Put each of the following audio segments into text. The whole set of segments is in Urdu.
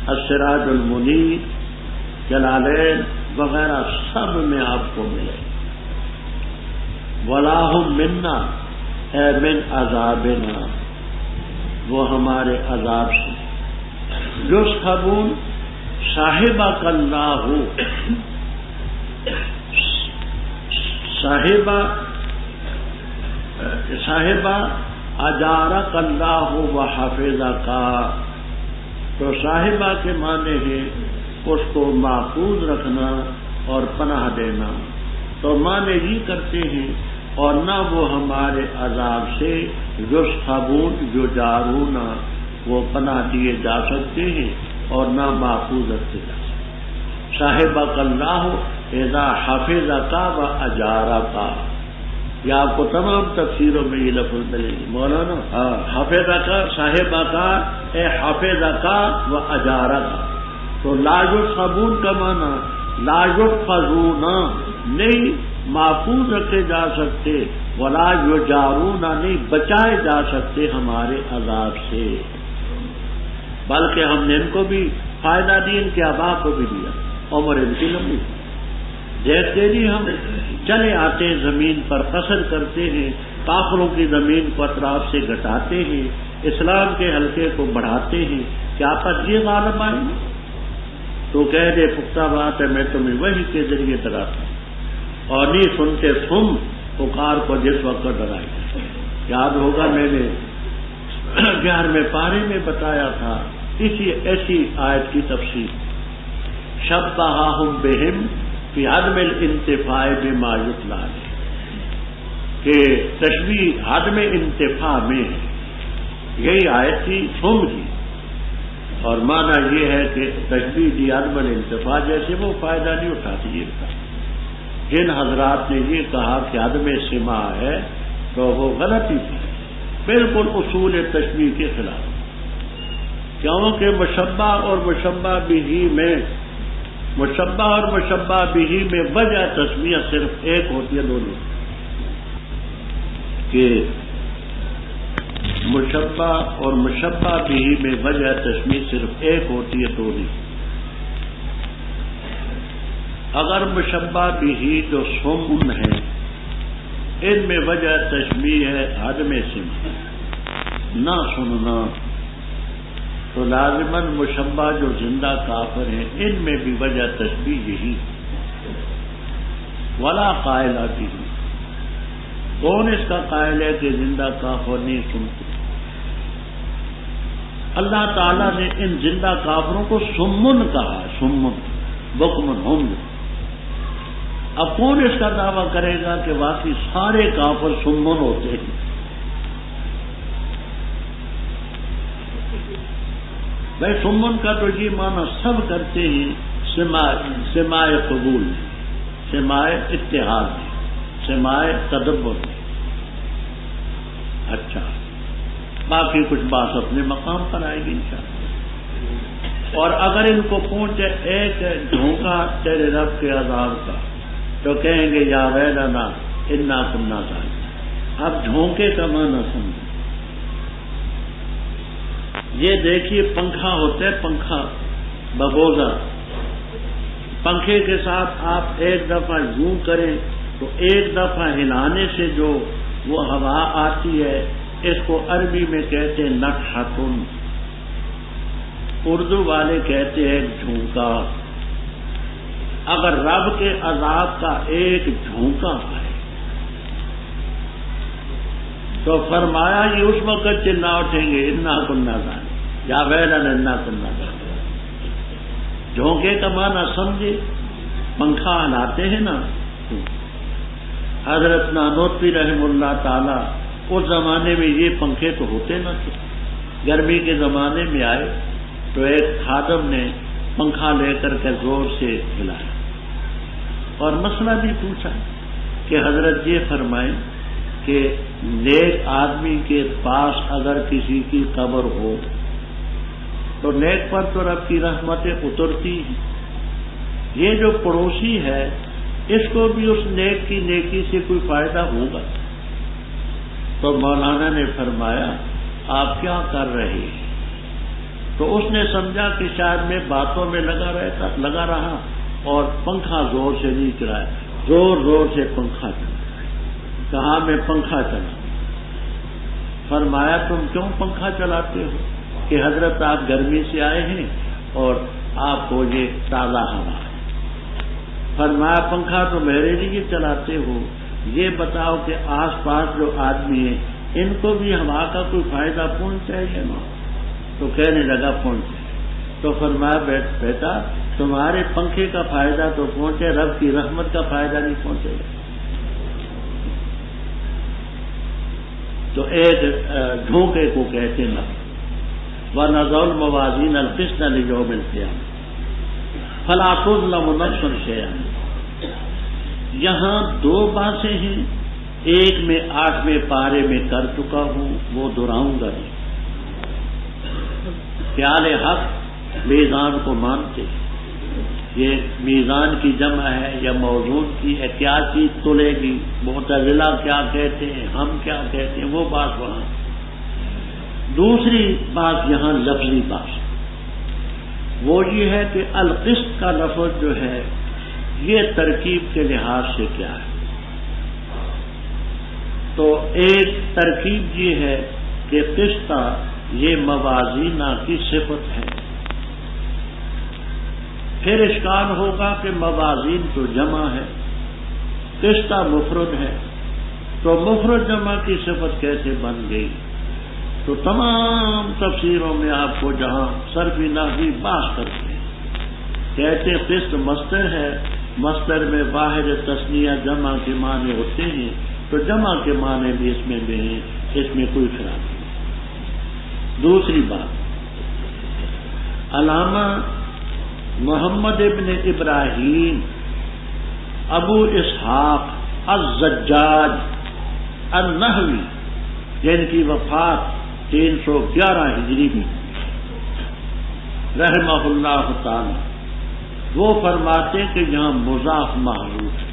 السراج المنیر، جلالین وغیرہ سب میں آپ کو ملے. وَلَاهُمْ مِنَّا اے من عذابنا، وہ ہمارے عذاب سے. یُصْحَبُونَ صاحبک اللہ، صاحبہ اجارک اللہ و حفظک. تو صاحبہ کے معنی ہے اس کو محفوظ رکھنا اور پناہ دینا. تو معنی یہ کرتے ہیں اور نہ وہ ہمارے عذاب سے یصحبون یجارون وہ پناہ دیے جا سکتے ہیں اور نہ محفوظ رکھتے جا سکتے. صاحبک اللہ اذا حفظک و اجارک، یہ آپ کو تمام تفسیروں میں یہ لفظ ملے گی. مولانا حفظک صاحبک اے حفظک و اجارک. تو لا یصحبون کا معنی لا یحفظون نہیں محفوظ رکھے جا سکتے، ولا یجارون نہیں بچائے جا سکتے ہمارے عذاب سے، بلکہ ہم نے ان کو بھی فائدہ دیا، ان کے آبا کو بھی دیا، عمر ان کی لمبی. دیکھتے نہیں ہم چلے آتے ہیں زمین پر، قصر کرتے ہیں، کافروں کی زمین کو اطراف سے گھٹاتے ہیں، اسلام کے حلقے کو بڑھاتے ہیں. کیا پر یہ غالب آئیں گے؟ تو کہہ دے پختہ بات ہے میں تمہیں وحی کے ذریعے ڈراتا ہوں اور نہیں سنتے تم پکار کو جس وقت ڈرائے. یاد ہوگا میں نے 11ویں پارے میں بتایا تھا ایسی آیت کی تفسیر. شبہہم بہم فی عدم الانتفاع بما یتلی، کہ تشبیہ عدم انتفاع میں یہی آیت تھی تم کی، اور معنی یہ ہے کہ تشبیہ دی عدم الانتفاع جیسے وہ فائدہ نہیں اٹھاتی. یہ تھا جن حضرات نے یہ کہا کہ عدم سماع ہے تو وہ غلطی تھی، بالکل اصول تشبیہ کے خلاف. کیونکہ مشبہ اور مشبہ بہ میں وجہ تسمیہ صرف ایک ہوتی ہے دونوں، کہ مشبہ اور مشبہ بہ میں وجہ تسمیہ صرف ایک ہوتی ہے دونوں. اگر مشبہ بہ جو سمن ہے ان میں وجہ تشبیہ ہے عدم سماع، نہ سننا، تو لازماً مشبہ جو زندہ کافر ہیں ان میں بھی وجہ تشبیہ یہی. ولا قائل بھی، کون اس کا قائل ہے کہ زندہ کافر نہیں سنتے؟ اللہ تعالیٰ نے ان زندہ کافروں کو سمن کہا، سمن بکمن ہم. اب کون اس کا دعویٰ کرے گا کہ واقعی سارے کافر سمن ہوتے ہیں؟ بھائی سمن کا تو یہ معنی سب کرتے ہیں، سماع قبول، سماع اتحاد، سماع تدبر. اچھا، باقی کچھ بات اپنے مقام پر آئے گی انشاءاللہ. اور اگر ان کو پہنچے ایک جھونکا تیرے رب کے عذاب کا تو کہیں گے یا ویلنا انا کنا ظالمین. اب جھونکے کا معنی سمجھیں. یہ دیکھیے پنکھا ہوتا ہے، پنکھا ببوزہ، پنکھے کے ساتھ آپ ایک دفعہ یوں کریں تو ایک دفعہ ہلانے سے جو وہ ہوا آتی ہے اس کو عربی میں کہتے ہیں نفحتن، اردو والے کہتے ہیں جھونکا. اگر رب کے عذاب کا ایک جھونکا ہے تو فرمایا یہ اس وقت چلا اٹھیں گے انا کننا ظالمین یا ویلنا انا کننا ظالمین. جھونکے کا معنی سمجھے، پنکھا ہلاتے ہیں نا. حضرت نانوتوی رحم اللہ تعالی اس زمانے میں یہ پنکھے تو ہوتے نہ تھے. گرمی کے زمانے میں آئے تو ایک خادم نے پنکھا لے کر کے زور سے ہلایا اور مسئلہ بھی پوچھا کہ حضرت یہ فرمائیں کہ نیک آدمی کے پاس اگر کسی کی قبر ہو تو نیک پر تو رب کی رحمتیں اترتی ہیں، یہ جو پڑوسی ہے اس کو بھی اس نیک کی نیکی سے کوئی فائدہ ہوگا. تو مولانا نے فرمایا آپ کیا کر رہے ہیں؟ تو اس نے سمجھا کہ شاید میں باتوں میں لگا رہا اور پنکھا زور سے نہیں چلایا، زور زور سے پنکھا چلا، کہا میں پنکھا چلا۔ فرمایا تم کیوں پنکھا چلاتے ہو؟ کہ حضرت آپ گرمی سے آئے ہیں اور آپ کو یہ تازہ ہوا ہے۔ فرمایا پنکھا تو میرے لیے چلاتے ہو، یہ بتاؤ کہ آس پاس جو آدمی ہیں ان کو بھی ہوا کا کوئی فائدہ پہنچے یا نہ؟ تو کہنے لگا پہنچے۔ تو فرمایا بیٹا تمہارے پنکھے کا فائدہ تو پہنچے، رب کی رحمت کا فائدہ نہیں پہنچے گا۔ تو ایک جھونکے کو کہتے ہیں وَنَضَعُ الْمَوَازِينَ الْقِسْطَ لِيَوْمِ الْقِيَامَةِ فَلَا تُظْلَمُ نَفْسٌ شَيْئًا۔ یہاں دو باتیں ہیں، ایک میں 8ویں پارے میں کر چکا ہوں، وہ دہراؤں گا نہیں۔ خیال حق میزان کو مانتے، یہ میزان کی جمع ہے یا موزون کی ہے، کیا چیز تلے گی، معتزلہ کیا کہتے ہیں، ہم کیا کہتے ہیں، وہ بات وہاں۔ دوسری بات یہاں لفظی بات وہ یہ ہے کہ القسط کا لفظ جو ہے یہ ترکیب کے لحاظ سے کیا ہے؟ تو ایک ترکیب یہ ہے کہ قسط یہ موازینہ کی صفت ہے۔ پھر اشکال ہوگا کہ موازین تو جمع ہے، قسط مفرد ہے، تو مفرد جمع کی صفت کیسے بن گئی؟ تو تمام تفسیروں میں آپ کو جہاں صرفی نحوی بحث کرتے ہیں، کہتے قسط مصدر ہے، مصدر میں واحد تثنیہ جمع کے معنی ہوتے ہیں، تو جمع کے معنی بھی اس میں بھی ہیں، اس میں کوئی خلاف نہیں۔ دوسری بات، علامہ محمد ابن ابراہیم ابو اسحاق الزجاج النحوی جن کی وفات 311 ہجری میں رحمہ اللہ تعالی، وہ فرماتے کہ یہاں مضاف محذوف ہے،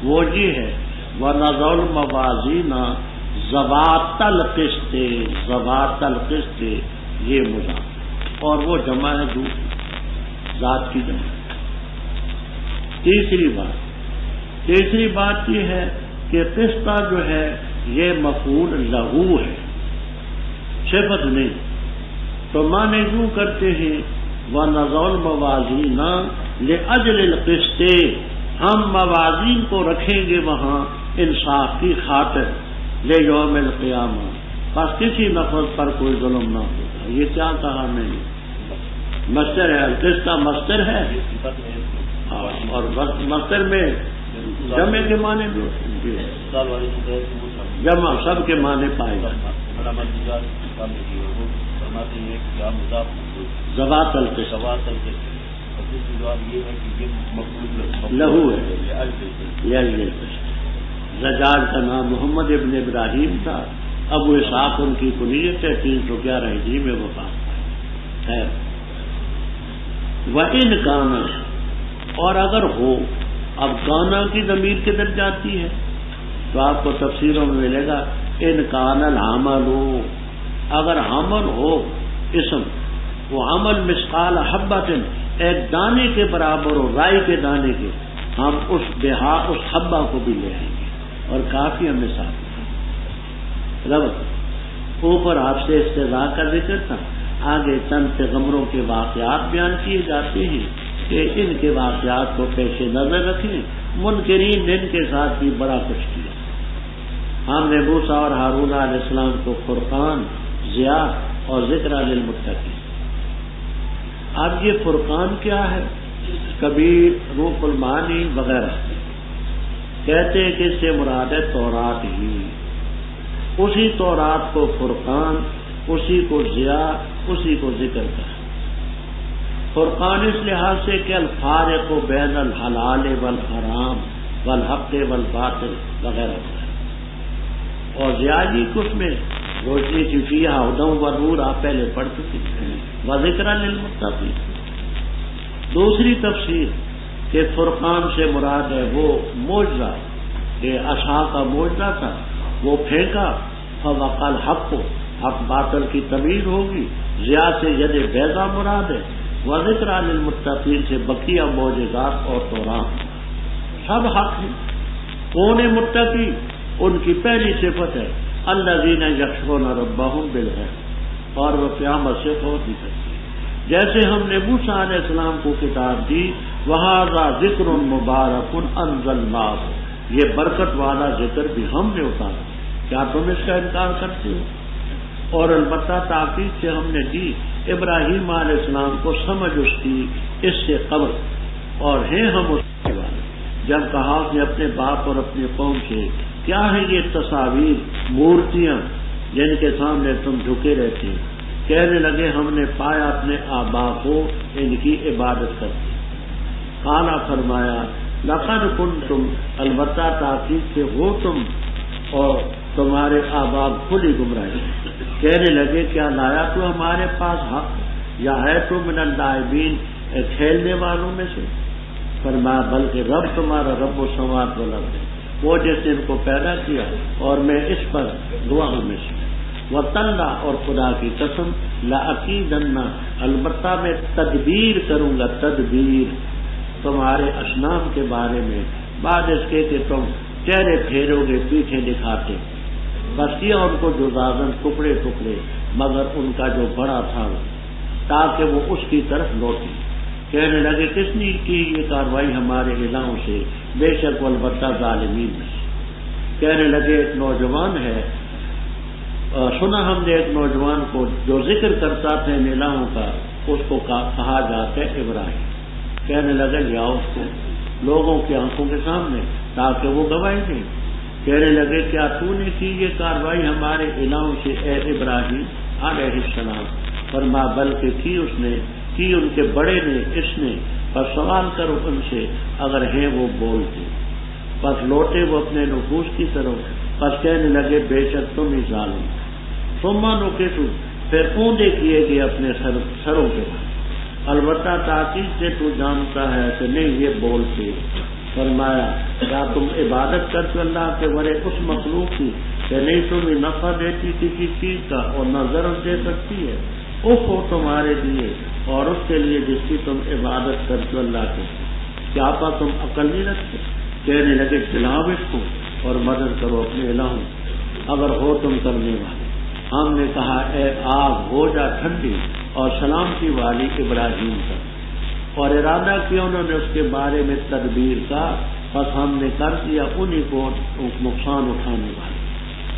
وہ یہ ہے وَنَضَعُ الْمَوَازِينَ ذَوَاتَ الْقِسْطِ، ذَوَاتَ الْقِسْطِ یہ مضاف، اور وہ جمع ہے دوسری ذات کی جمع۔ تیسری بات یہ ہے کہ قسط جو ہے یہ مفعول لہو ہے، صفت نہیں، تو معنی یوں کرتے ہیں وَنَضَعُ الْمَوَازِينَ لِأَجْلِ الْقِسْطِ، ہم موازین کو رکھیں گے وہاں انصاف کی خاطر، لِيَوْمِ الْقِيَامَةِ، بس کسی نفس پر کوئی ظلم نہ ہوگا۔ یہ کیا کہا میں نے؟ مصدر ہے، القسط مصدر ہے، اور مصدر میں جمع کے معنی بھی ہوتے ہیں، جمع سب کے معنی پائے گا۔ ذوات القسط لہو ہے، زجاج کا نام محمد ابن ابراہیم تھا، ابو اسحاق ان کی کنیت ہے، 311 ہجری میں وفات ہے۔ وَإِنْ كَانَ، اور اگر ہو، اب کانا کی ضمیر کدھر جاتی ہے؟ تو آپ کو تفسیروں میں ملے گا ان کان العمل، اگر حمل ہو اسم، وہ عمل مثقال حبۃ، ایک دانے کے برابر ہو، رائی کے دانے کے، ہم اس حبہ کو بھی لے آئیں گے، اور کافی ہمیں ساتھ اوپر آپ سے استضاء کا ذکر تھا، آگے چند پیغمبروں کے واقعات بیان کیے جاتے ہیں کہ ان کے واقعات کو پیش نظر رکھیں، منکرین نے ان کے ساتھ بھی بڑا کچھ کیا۔ ہم نے موسیٰ اور ہارون علیہ السلام کو فرقان، ضیاء اور ذکر للمتقین۔ اب یہ فرقان کیا ہے؟ کبیر، روح المعانی وغیرہ کہتے ہیں کہ اس سے مراد ہے تورات ہی، اسی تورات کو فرقان، اسی کو ضیاء، اسی کو ذکر کا۔ فرقان اس لحاظ سے کہ الفارق بین الحلال والحرام والحق والباطل وغیرہ، اور ضیاء کچھ میں روشنی کی فیہا ہدی ونور، آپ پہلے پڑھ چکے ہیں، وذکر للمتقین۔ دوسری تفسیر کہ فرقان سے مراد ہے وہ معجزہ، کہ عصا کا معجزہ تھا، وہ پھینکا فوقع الحق، حق باطل کی تمیز ہوگی، ضیاء سے ید بیضا مراد ہے، وذکر للمتقین سے بقیہ معجزات اور تورات سب حق ہیں۔ کون متقی؟ ان کی پہلی صفت ہے الذین یخشون ربہم بالغیب، اور وہ قیامت سے خوف نہیں کرتے۔ جیسے ہم نے موسیٰ علیہ السلام کو کتاب دی، وہذا ذکر مبارک انزلناہ، یہ برکت والا ذکر بھی ہم نے اتارا، کیا تم اس کا انکار کرتے ہو؟ اور البتہ تاکید سے ہم نے دی ابراہیم علیہ السلام کو سمجھ اس کی اس سے قبل، اور ہیں ہم اس کے والے۔ جب کہا کہ اپنے باپ اور اپنی قوم سے کیا ہے یہ تصاویر، مورتیاں جن کے سامنے تم جھکے رہتے ہیں، کہنے لگے ہم نے پایا اپنے آبا کو ان کی عبادت کرتے۔ قالا فرمایا لقد کنتم، البتہ تاکید سے ہو تم اور تمہارے آبا کھلی گمراہی۔ کہنے لگے کیا لایا تو ہمارے پاس حق، یا ہے تو من اللاعبین، کھیلنے والوں میں سے؟ فرمایا بلکہ رب تمہارا رب السماوات والارض ہے، وہ جس نے ان کو پیدا کیا اور میں اس پر گواہوں میں سے۔ وَتَاللَّهِ، اور خدا کی قسم، لَأَكِيدَنَّ، البتہ میں تدبیر کروں گا، تدبیر تمہارے اصنام کے بارے میں، بعد اس کے کہ تم چہرے پھیرو گے پیٹھے دکھاتے۔ بس کیا ان کو جزازن ٹکڑے ٹکڑے، مگر ان کا جو بڑا تھا تاکہ وہ اس کی طرف لوٹے۔ کہنے لگے کس نے کی یہ کاروائی ہمارے الہوں سے؟ بے شک وہ البتہ ظالمین میں سے۔ کہنے لگے ایک نوجوان ہے، سنا ہم نے ایک نوجوان کو جو ذکر کرتا تھا ان الہوں کا، اس کو کہا جاتا ہے ابراہیم۔ کہنے لگے لیاؤ اس کو لوگوں کی آنکھوں کے سامنے تاکہ وہ گواہی دیں۔ کہنے لگے کیا تو نے کی یہ کاروائی ہمارے الہوں سے اے ابراہیم علیہ السلام؟ فرمایا بلکہ کی اس نے، کی ان کے بڑے نے، اس نے، پر سوال کرو ان سے اگر ہیں وہ بولتے۔ پس لوٹے وہ اپنے نفوس کی طرف، پس کہنے لگے بے شک تم ہی ظالم۔ ثم نکسوا، پھر اونڈے کیے گئے اپنے سروں کے بعد۔ البتہ تاکید سے تو جانتا ہے کہ نہیں یہ بولتے۔ فرمایا کیا تم عبادت کرتے اللہ کے ورے اس مخلوق کی کہ نہیں تمہیں نفع دیتی کسی چیز کا اور نہ ضرر دے سکتی ہے؟ اف ہو تمہارے لیے اور اس کے لیے جس کی تم عبادت کرتے اللہ کے، کیا پا تم عقل نہیں رکھتے؟ کہنے لگے چلاؤ اس کو اور مدد کرو اپنے الہوں اگر ہو تم کرنے والے۔ ہم نے کہا اے آگ ہو جا ٹھنڈی اور سلامتی والی ابراہیم کا، اور ارادہ کیا انہوں نے اس کے بارے میں تدبیر کا، بس ہم نے کر دیا انہی کو نقصان اٹھانے والے،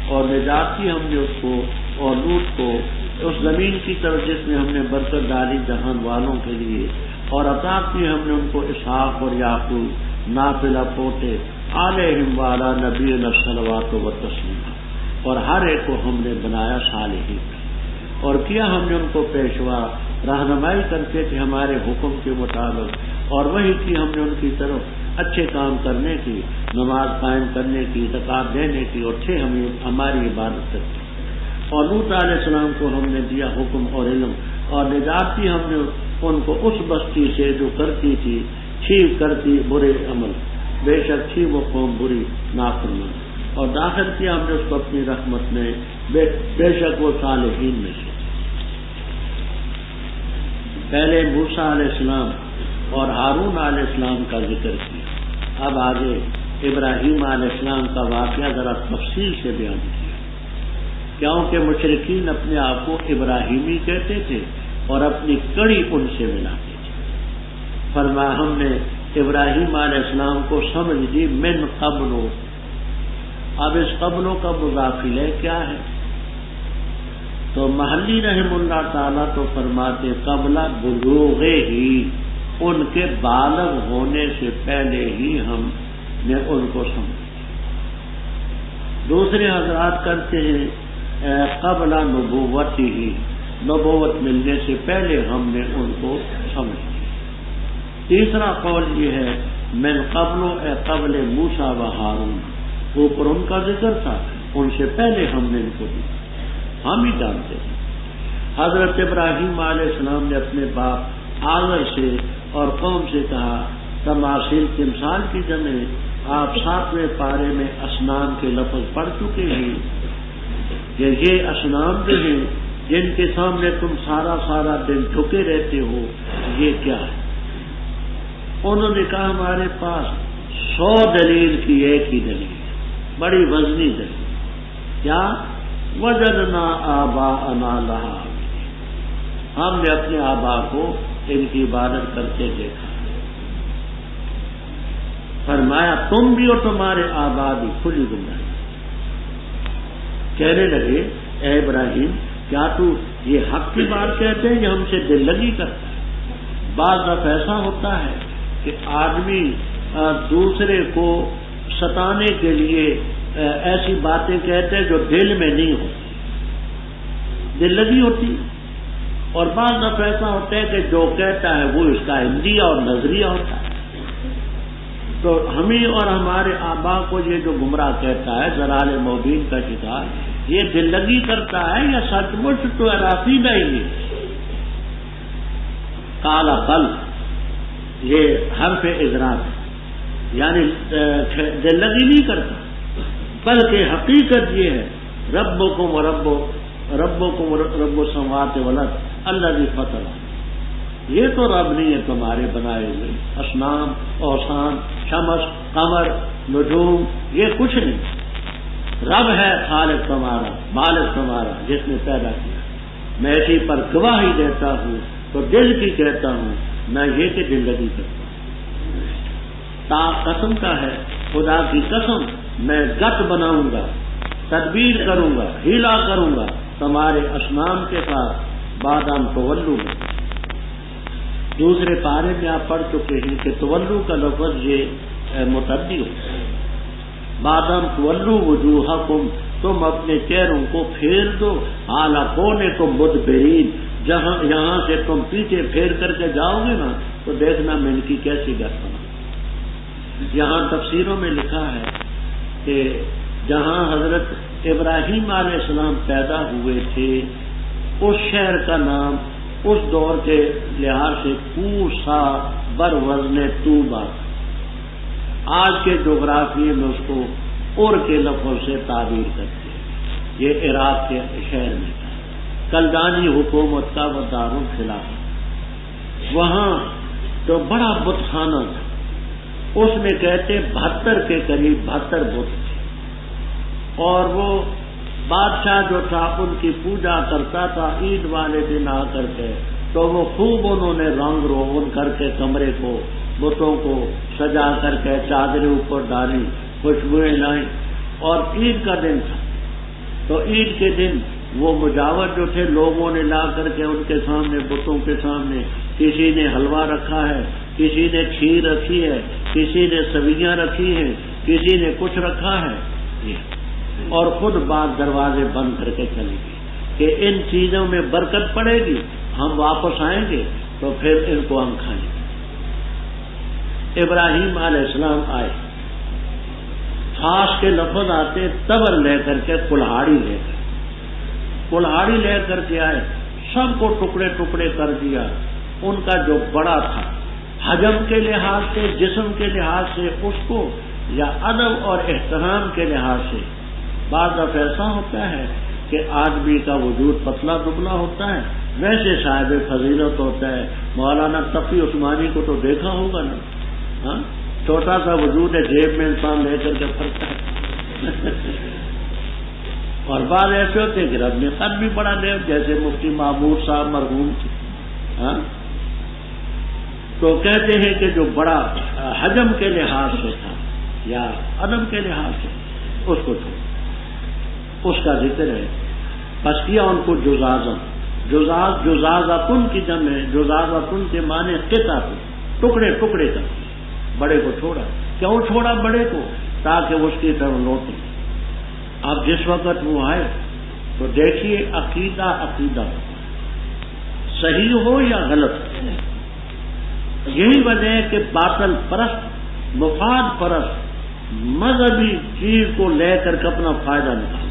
اور نجات کی ہم نے اس کو اور لوط کو اس زمین کی طرف جس میں ہم نے برکت ڈالی جہان والوں کے لیے، اور عطا کی ہم نے ان کو اسحاق اور یعقوب نافلہ پوتے علیہم وعلی نبینا الصلوات و تسلیما، اور ہر ایک کو ہم نے بنایا صالحین، اور کیا ہم نے ان کو پیشوا رہنمائی کرتے تھے ہمارے حکم کے مطابق، اور وہی کی ہم نے ان کی طرف اچھے کام کرنے کی، نماز قائم کرنے کی، زکات دینے کی، اور تھے ہماری عبادت کرتے۔ اور لوط علیہ السلام کو ہم نے دیا حکم اور علم، اور نجات کی ہم نے ان کو اس بستی سے جو کرتی تھی کرتی برے عمل، بے شک تھی وہ قوم بری نافرمان، اور داخل کیا ہم نے اس کو اپنی رحمت میں، بے شک وہ صالحین میں سے۔ پہلے موسیٰ علیہ السلام اور ہارون علیہ السلام کا ذکر کیا، اب آگے ابراہیم علیہ السلام کا واقعہ ذرا تفصیل سے بیان کیا، کیونکہ مشرکین اپنے آپ کو ابراہیمی کہتے تھے اور اپنی کڑی ان سے ملاتے تھے۔ فرمایا ہم نے ابراہیم علیہ السلام کو سمجھ دی من قبل، اب اس قبلوں کا مضاف الیہ کیا ہے؟ تو محلی رحم اللہ تعالیٰ تو فرماتے قبل بلوغے ہی، ان کے بالغ ہونے سے پہلے ہی ہم نے ان کو سمجھا۔ دوسرے حضرات کرتے ہیں قبل نبوت ہی، نبوت ملنے سے پہلے ہم نے ان کو سمجھ لیا۔ تیسرا قول یہ ہے من قبل اے قبل موسیٰ و ہارون، اوپر ان کا ذکر تھا، ان سے پہلے ہم نے ان کو دیا، ہم ہی جانتے ہیں۔ حضرت ابراہیم علیہ السلام نے اپنے باپ آزر سے اور قوم سے کہا، تماثیل تمثال کی جمع آپ 7ویں پارے میں اسنام کے لفظ پڑھ چکے ہیں، کہ یہ اصنام جو ہیں جن کے سامنے تم سارا دن جھکے رہتے ہو یہ کیا ہے؟ انہوں نے کہا ہمارے پاس 100 دلیل کی ایک ہی دلیل، بڑی وزنی دلیل، کیا؟ وجدنا آباءنا لہا عابدین، ہم نے اپنے آبا کو ان کی عبادت کرتے دیکھا۔ فرمایا تم بھی اور تمہارے آبا بھی کھلی گمراہی۔ کہنے لگے اے ابراہیم کیا تو یہ حق کی بات کہتے ہیں یا ہم سے دل لگی کرتا ہے؟ بعض دفعہ ایسا ہوتا ہے کہ آدمی دوسرے کو ستانے کے لیے ایسی باتیں کہتے ہیں جو دل میں نہیں ہوتی، دل لگی ہوتی، اور بعض دفعہ ایسا ہوتا ہے کہ جو کہتا ہے وہ اس کا عندیہ اور نظریہ ہوتا ہے۔ تو ہمیں اور ہمارے آبا کو یہ جو گمراہ کہتا ہے ضلال مبین کا شکار، یہ دل لگی کرتا ہے یا سچ مچ تو عقیدہ ہی نہیں؟ کالا بل، یہ حرف اضراب ہے، یعنی دل لگی نہیں کرتا، بلکہ حقیقت یہ ہے ربکم رب السماوات والارض الذی فطر، یہ تو رب نہیں ہے تمہارے بنائے ہوئے اصنام، اوثان، شمس، قمر، نجوم، یہ کچھ نہیں، رب ہے خالق تمہارا، مالک تمہارا جس نے پیدا کیا۔ میں اسی پر گواہی دیتا ہوں تو دل کی کہتا ہوں، نہ یہ کہ دل لگی کرتا ہوں۔ تا قسم کا ہے، خدا کی قسم میں گت بناؤں گا، تدبیر کروں گا، ہیلا کروں گا تمہارے اصنام کے ساتھ بادام تولو میں۔ دوسرے پارے میں آپ پڑھ چکے ہیں کہ تولو کا لفظ یہ متعدی ہوتا ہے، بادام تولو وجوہکم، تم اپنے چہروں کو پھیر دو، حالکون تم مدبرین، یہاں سے تم پیچھے پھیر کر کے جاؤ گے نا تو دیکھنا میں ان کی کیسی گت بنا۔ یہاں تفسیروں میں لکھا ہے کہ جہاں حضرت ابراہیم علیہ السلام پیدا ہوئے تھے اس شہر کا نام اس دور کے لحاظ سے کوسا بروزن طوبہ، آج کے جغرافیے میں اس کو اور کے لفظ سے تعبیر کرتے ہیں۔ یہ عراق کے شہر میں تھا، کلدانی حکومت کا وہ دارالخلافہ، وہاں جو بڑا بت خانہ تھا اس میں کہتے 72 کے قریب 72 بت تھے، اور وہ بادشاہ جو تھا ان کی پوجا کرتا تھا عید والے دن آ کر کے، تو وہ خوب انہوں نے رنگ روغن کر کے کمرے کو، بتوں کو سجا کر کے چادریں اوپر ڈالی، خوشبوئیں لائیں، اور عید کا دن تھا تو عید کے دن وہ مجاور جو تھے لوگوں نے لا کر کے ان کے سامنے، بتوں کے سامنے، کسی نے حلوہ رکھا ہے، کسی نے کھیر رکھی ہے، کسی نے سویاں رکھی ہیں، کسی نے کچھ رکھا ہے، اور خود بعد دروازے بند کر کے چلے گئے کہ ان چیزوں میں برکت پڑے گی، ہم واپس آئیں گے تو پھر ان کو ہم کھائیں گے۔ ابراہیم علیہ السلام آئے، خاص کے لفظ آتے تبر لے کر کے، کلہاڑی لے کر کے آئے، سب کو ٹکڑے ٹکڑے کر دیا۔ ان کا جو بڑا تھا حجم کے لحاظ سے، جسم کے لحاظ سے اس کو، یا ادب اور احترام کے لحاظ سے، بعض دفعہ ایسا ہوتا ہے کہ آدمی کا وجود پتلا دبلا ہوتا ہے، ویسے صاحب فضیلت ہوتا ہے۔ مولانا تقی عثمانی کو تو دیکھا ہوگا نا، ہاں، چھوٹا سا وجود ہے، جیب میں انسان لے کر کے پھرتا ہے۔ اور بعض ایسے ہوتے ہیں کہ رب نے قد بھی بڑا دے، جیسے مفتی معمور صاحب مرحوم تھے، ہاں، تو کہتے ہیں کہ جو بڑا حجم کے لحاظ سے تھا یا ادب کے لحاظ سے، اس کو چھوڑ، اس کا ذکر ہے۔ پس کیا ان کو جزازن، جزازتن کی جمع ہے، جزازتن کے معنی قطع، ٹکڑے ٹکڑے کر، بڑے کو چھوڑا۔ کیوں چھوڑا بڑے کو؟ تاکہ اس کی طرف لوٹے۔ اب جس وقت وہ آئے تو دیکھیے عقیدہ صحیح ہو یا غلط، یہی وجہ ہے کہ باطل پرست، مفاد پرست مذہبی چیز کو لے کر کے اپنا فائدہ نکالتا۔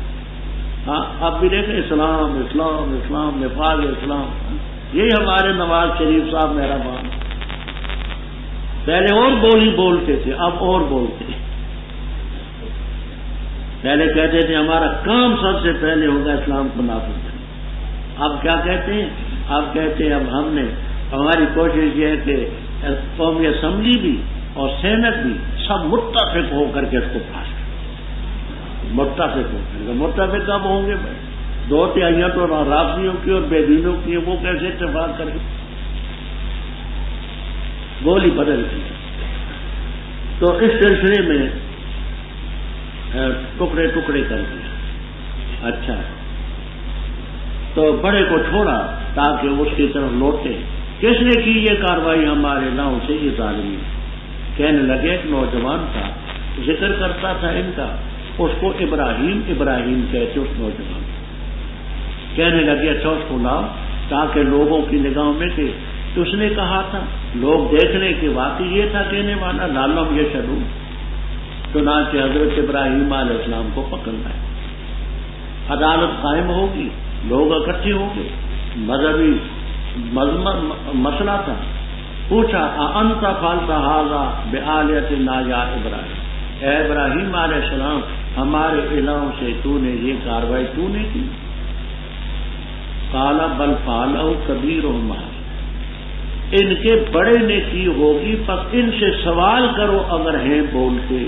ہاں، اب بھی دیکھیں اسلام اسلام اسلام، نفاذ اسلام، یہی ہمارے نواز شریف صاحب مہربان، پہلے اور بولی بولتے تھے، اب اور بولتے ہیں۔ پہلے کہتے تھے ہمارا کام سب سے پہلے ہوگا اسلام کو نافذ کرنا. اب کیا کہتے ہیں؟ اب کہتے ہیں اب ہماری کوشش یہ ہے کہ قومی اسمبلی بھی اور سینٹ بھی سب متفق ہو کر کے اس کو پاس کریں. متفق ہو کر کے. متفق کب ہوں گے بھائی؟ 2/3 تو رافضیوں کی اور بے دینوں کی، وہ کیسے اتفاق کریں؟ گولی بدل دی. تو اس سلسلے میں ٹکڑے ٹکڑے کر دیا. اچھا، تو بڑے کو چھوڑا تاکہ اس کی طرف لوٹے. کس نے کی یہ کاروائی ہمارے ناؤں سے؟ یہ ظالمی. کہنے لگے ایک نوجوان تھا، ذکر کرتا تھا ان کا، اس کو ابراہیم کہتے اس نوجوان. کہنے لگے اچھا اس کو لاؤ تاکہ لوگوں کی نگاہوں میں کہ اس نے کہا تھا، لوگ دیکھ لیں کہ واقعی یہ تھا کہنے والا. لعلہم یشہدون. چنانچہ حضرت ابراہیم علیہ السلام کو پکڑنا ہے. عدالت قائم ہوگی، لوگ اکٹھے ہوں گے. مذہبی مسئلہ تھا. پوچھا اَأَنْتَ فَعَلْتَ هَذَا بِآلِهَتِنَا يَا ابراہیم، اے ابراہیم علیہ السلام ہمارے الہوں سے تو نے یہ کاروائی تو نے کی؟ قَالَ بَلْ فَعَلَهُ كَبِيرُهُمْ هَذَا، ان کے بڑے نے کی ہوگی، پس ان سے سوال کرو اگر ہیں بولتے.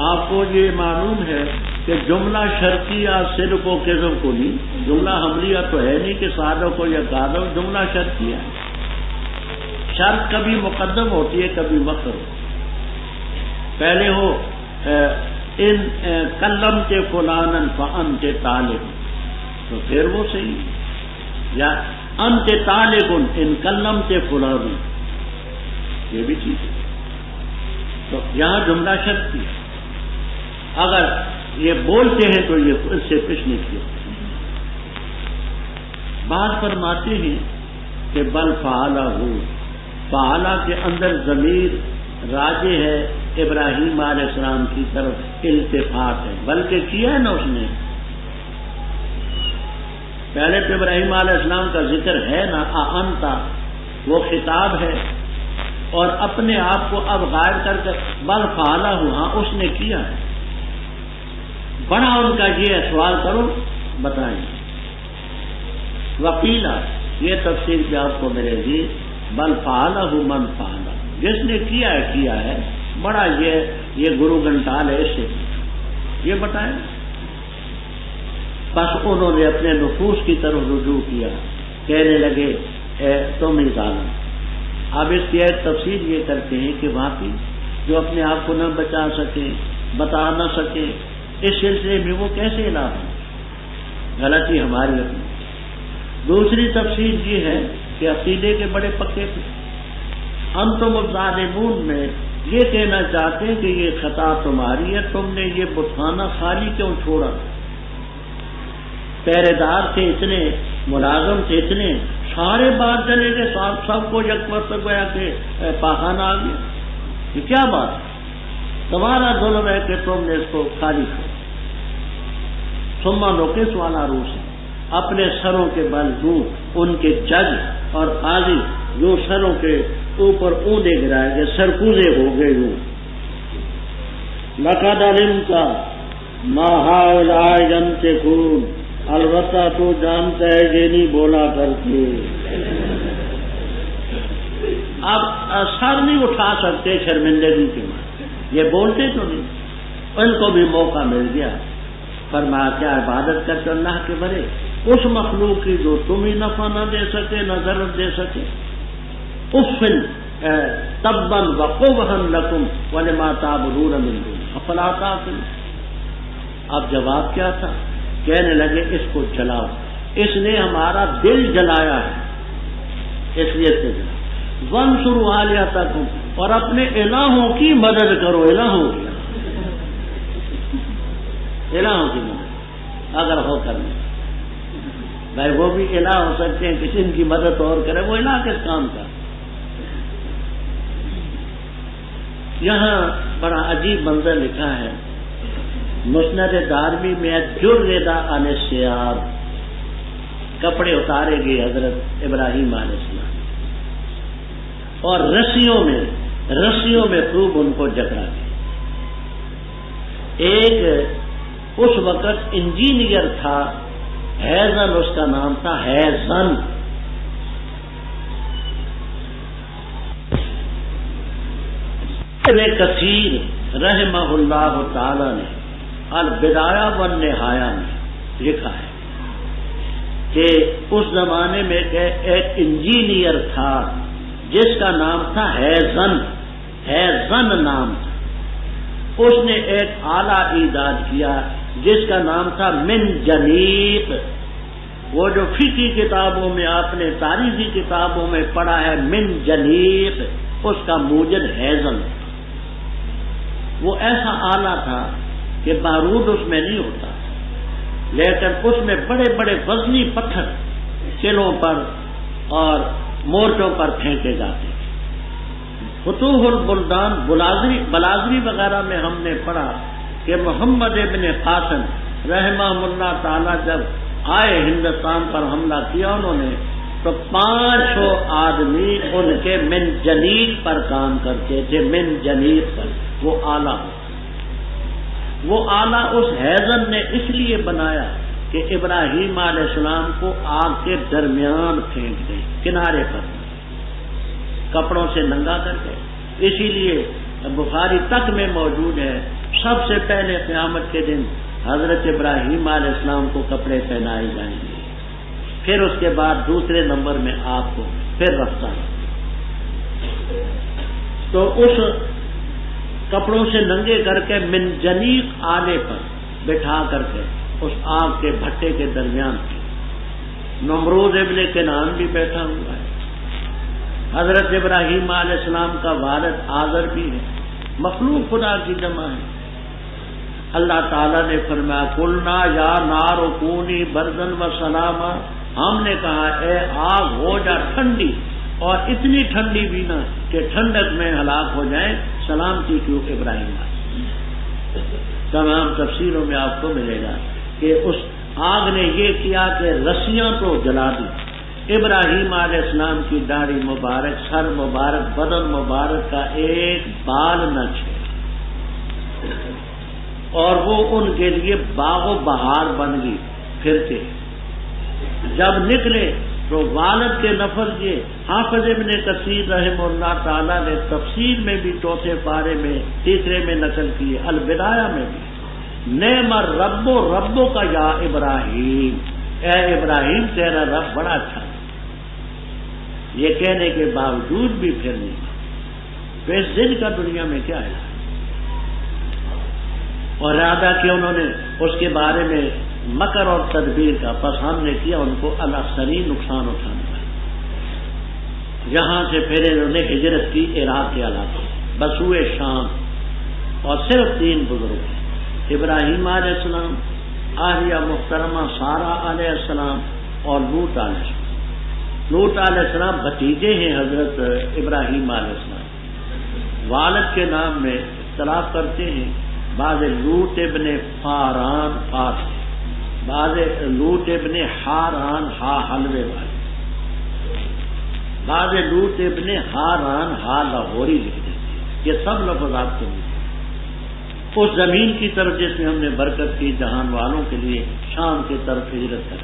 آپ کو یہ معلوم ہے کہ جملہ شرطیہ صدق و کذب کو نہیں، جملہ حملیہ تو ہے نہیں کہ صادق کو یا کاذب، جملہ شرطیہ ہے. شرط کبھی مقدم ہوتی ہے کبھی مؤخر. پہلے ہو ان کلمت فلانا فانت طالب، تو پھر وہ صحیح. یا انت طالب ان کلمت فلانا، یہ بھی چیز ہے. تو یہاں جملہ شرطی ہے. اگر یہ بولتے ہیں تو یہ اس سے پیش نہیں کیا. بات فرماتے ہیں کہ بل فعلہ، فعلہ کے اندر ضمیر راجع ہے ابراہیم علیہ السلام کی طرف، التفات ہے، بلکہ کیا ہے نا اس نے. پہلے تو ابراہیم علیہ السلام کا ذکر ہے نا، انتا وہ خطاب ہے، اور اپنے آپ کو اب غائب کر کے بل فعلہ ہاں اس نے کیا ہے. بڑا ان کا یہ سوال کرو بتائیں. وکیلا یہ تفسیر بھی آپ کو ملے گی، بل فعلہ من فعلہ، جس نے کیا ہے. بڑا یہ گرو گھنٹال ہے، اس سے یہ بتائیں. بس انہوں نے اپنے نفوس کی طرف رجوع کیا، کہنے لگے تم ہی ظالم. اب اس کی ایک تفسیر یہ کرتے ہیں کہ واقعی جو اپنے آپ کو نہ بچا سکے، بتا نہ سکے، اس سلسلے میں وہ کیسے الہ ہے؟ غلطی ہماری اپنی. دوسری تفسیر یہ ہے کہ عقیدے کے بڑے پکے تھے. انتم الظالمون میں یہ کہنا چاہتے ہیں کہ یہ خطا تمہاری ہے، تم نے یہ بتخانہ خالی کیوں چھوڑا؟ پہرے دار تھے اتنے، ملازم تھے اتنے، سارے باہر چلے گئے، سب کو یک وقت گویا کہ پاخانہ آ گیا. یہ کیا بات ہے؟ تمہارا ظلم ہے کہ تم نے اس کو خالی کیا. ثم نقص علی رؤوسہم، اپنے سروں کے بل دوں ان کے جج اور قاضی جو سروں کے اوپر اونڈے گرائے گئے، سرکوزے ہو گئے. یوں لقد علمت ما هؤلاء ينطقون، البتہ تو جانتا ہے یہ نہیں بولا کرتے. اب سر نہیں اٹھا سکتے شرمندگی کے مارے، یہ بولتے تو نہیں. ان کو بھی موقع مل گیا. فرمایا کیا عبادت کرتے اللہ کے برے اس مخلوق کی جو تم ہی نفع نہ دے سکے نہ ضرورت دے سکے. افن تبا وقبحا لکم ولما تعبدون من دون افلا تعقلون. اب جواب کیا تھا؟ کہنے لگے اس کو جلاؤ، اس نے ہمارا دل جلایا ہے، اس لیے سے جلاؤ. وانصروا آلہتکم، اور اپنے الہوں کی مدد کرو. الہوں کی مدد اگر ہو کرنے بھائی، وہ بھی الہ ہو سکتے ہیں، کسی کی مدد اور کرے، وہ الہ کس کام کا؟ یہاں بڑا عجیب منظر لکھا ہے مسند دارمی میں، جرد عن الثیاب، کپڑے اتارے گئے حضرت ابراہیم علیہ السلام، اور رسیوں میں خوب ان کو جکڑا گیا. ایک اس وقت انجینئر تھا، ہیزن اس کا نام تھا، ہیزن۔ ابن کثیر رحمہ اللہ تعالی نے البدایہ والنہایہ میں لکھا ہے کہ اس زمانے میں ایک انجینئر تھا جس کا نام تھا ہیزن، ہیزن نام تھا۔ اس نے ایک آلہ ایجاد کیا جس کا نام تھا منجنیق۔ وہ جو فقہی کتابوں میں آپ نے تاریخی کتابوں میں پڑھا ہے منجنیق، اس کا موجد ہیزن۔ وہ ایسا آلہ تھا کہ بارود اس میں نہیں ہوتا، لیکن اس میں بڑے بڑے وزنی پتھر قلعوں پر اور مورچوں پر پھینکے جاتے۔ فتوح البلدان بلازری وغیرہ میں ہم نے پڑھا کہ محمد ابن قاسم رحمہ اللہ تعالی جب آئے ہندوستان پر حملہ کیا انہوں نے، تو 500 آدمی ان کے منجنیق پر کام کرتے تھے، منجنیق پر۔ وہ آلہ اس ہیزن نے اس لیے بنایا کہ ابراہیم علیہ السلام کو آگ کے درمیان پھینک دیں، کنارے پر کپڑوں سے ننگا کر کے۔ اسی لیے بخاری تک میں موجود ہے، سب سے پہلے قیامت کے دن حضرت ابراہیم علیہ السلام کو کپڑے پہنائے جائیں گے، پھر اس کے بعد دوسرے نمبر میں آپ کو، پھر رفتہ۔ تو اس کپڑوں سے ننگے کر کے منجنیق آلے پر بٹھا کر کے اس آگ کے بھٹے کے درمیان نمرود ابن کنعان بھی بیٹھا ہوا ہے، حضرت ابراہیم علیہ السلام کا والد آزر بھی ہے، مخلوق خدا کی جمع ہے۔ اللہ تعالیٰ نے فرمایا قلنا یا نار کونی بردن و سلاما، ہم نے کہا اے آگ ہو جا ٹھنڈی، اور اتنی ٹھنڈی بھی نہ کہ ٹھنڈک میں ہلاک ہو جائیں، سلامتی کیوں ابراہیم علیہ۔ تمام تفسیروں میں آپ کو ملے گا کہ اس آگ نے یہ کیا کہ رسیاں تو جلا دی، ابراہیم علیہ السلام کی داڑھی مبارک، سر مبارک، بدن مبارک کا ایک بال نہ چھوڑا، اور وہ ان کے لیے باغ و بہار بن گئی پھرتے۔ جب نکلے تو والد کے نفر یہ حافظ ابن کثیر رحمہ اللہ تعالیٰ نے تفسیر میں بھی چوتھے پارے میں تیسرے میں نقل کیے، البدایہ میں بھی، نعم الرب ربو کا یا ابراہیم، اے ابراہیم تیرا رب بڑا اچھا ہے۔ یہ کہنے کے باوجود بھی پھر نہیں، تو اس دن کا دنیا میں کیا ہے، اور ارادہ کیا انہوں نے اس کے بارے میں مکر اور تدبیر کا، پس ہم نے کیا ان کو الاکثرین نقصان اٹھانے کا۔ یہاں سے پھر انہوں نے ہجرت کی عراق کے علاقے بسوئے شام، اور صرف 3 بزرگ ہیں، ابراہیم علیہ السلام، آریہ محترمہ سارہ علیہ السلام، اور لوط علیہ السلام۔ لوط علیہ السلام بھتیجے ہیں حضرت ابراہیم علیہ السلام، والد کے نام میں اختلاف کرتے ہیں، بعض لوط ابن فاران فاس، بعض لوط ابن حاران ہا حلوے والے، بعض لوط ابن حاران ہا لاہوری لکھ دیتے۔ یہ سب لفظ آپ کو ملتے اس زمین کی طرف جس میں ہم نے برکت کی، جہان والوں کے لیے شام کی طرف ہجرت کر،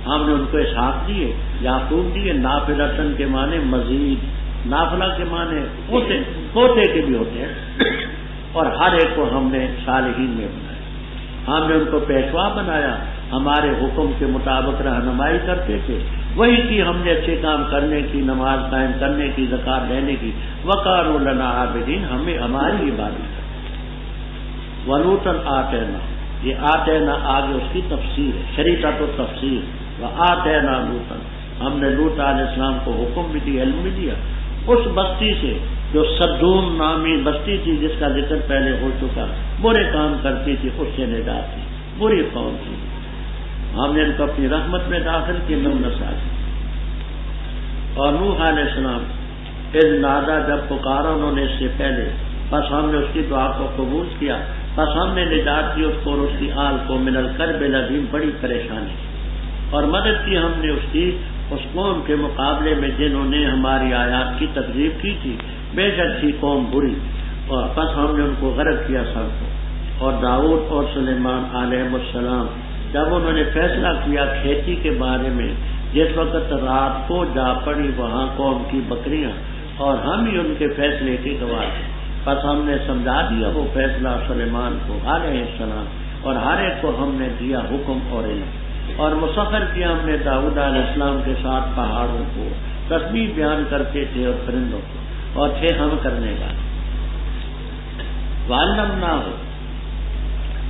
ہم نے ان کو اسحاق دیے، یعقوب دیے، نافلتن کے معنی مزید، نافلہ کے معنی پوتے کے بھی ہوتے ہیں، اور ہر ایک کو ہم نے صالحین میں بنایا، ہم نے ان کو پیشوا بنایا، ہمارے حکم کے مطابق رہنمائی کرتے تھے، وہی کی ہم نے اچھے کام کرنے کی، نماز قائم کرنے کی، زکات دینے کی، وقاروا لنا عابدین، ہمیں ہماری عبادت کریں۔ ولوطا آتینا، یہ آتینا آگے اس کی تفسیر ہے، شریعت و تفسیر، وآتینا لوطا، ہم نے لوط علیہ السلام کو حکم بھی دیا، علم بھی دیا، اس بستی سے جو صدوم نامی بستی تھی جس کا ذکر پہلے ہو چکا، برے کام کرتی تھی، اس سے نجات تھی، بری قوم تھی، ہم نے ان کو اپنی رحمت میں داخل کی، نو نسائی۔ اور نوح علیہ السلام اذ نادا، جب پکارا انہوں نے اس سے پہلے، بس ہم نے اس کی دعا کو قبول کیا، بس ہم نے نجات دی اس کو اور اس کی آل کو من الکرب العظیم، بڑی پریشانی، اور مدد کی ہم نے اس کی اس قوم کے مقابلے میں جنہوں نے ہماری آیات کی تکذیب کی تھی، بے شک تھی قوم بری، اور بس ہم نے ان کو غرق کیا سب کو۔ اور داؤد اور سلیمان علیہ السلام جب انہوں نے فیصلہ کیا کھیتی کے بارے میں، جس وقت رات کو جا پڑی وہاں قوم کی بکریاں اور ہم ہی ان کے فیصلے کے گواہ تھے، بس ہم نے سمجھا دیا وہ فیصلہ سلیمان کو علیہ السلام، اور ہر ایک کو ہم نے دیا حکم اور علم، اور مسخر کیا ہم نے داؤد علیہ السلام کے ساتھ پہاڑوں کو، تسبیح بیان کرتے تھے اور پرندوں کو، اور تھے ہم کرنے والے۔ وعلمناہ،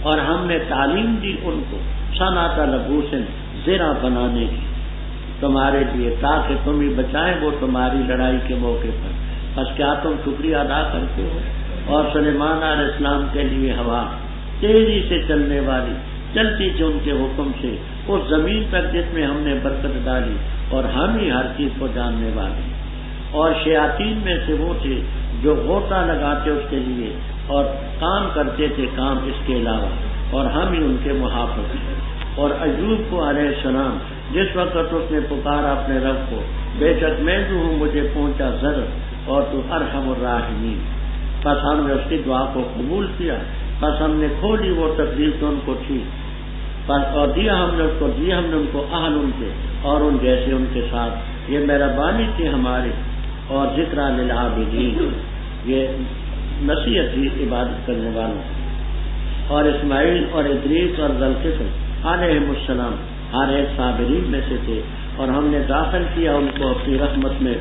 اور ہم نے تعلیم دی ان کو صنعت لبوس زرع بنانے کی تمہارے لیے، تاکہ تم ہی بچائیں وہ تمہاری لڑائی کے موقع پر، بس کیا تم شکریہ ادا کرتے ہو؟ اور سلیمان علیہ السلام کے لیے ہوا تیزی سے چلنے والی چلتی تھی ان کے حکم سے اس زمین پر جس میں ہم نے برکت ڈالی، اور ہم ہی ہر چیز کو جاننے والے۔ اور شیاطین میں سے وہ تھے جو غوطہ لگاتے اس کے لیے اور کام کرتے تھے کام اس کے علاوہ، اور ہم ہی ان کے محافظ تھے۔ اور ایوب کو علیہ السلام جس وقت اس نے پکارا اپنے رب کو، بے شک میں جو ہوں مجھے پہنچا ضرر اور تو ارحم الراحمین، بس ہم نے اس کی دعا کو قبول کیا، بس ہم نے کھولی وہ تکلیف تو ان کو تھی، بس اور دیا ہم نے اس کو، دیا ہم نے ان کو اہل ان کے اور ان جیسے ان کے ساتھ، یہ مہربانی تھی ہماری، اور ذکر للعابدین، یہ نصیحت تھی عبادت کرنے والوں۔ اور اسماعیل اور ادریس اور ذوالکفل علیہم السلام ہر ایک صابرین میں سے تھے، اور ہم نے داخل کیا ان کو اپنی رحمت میں،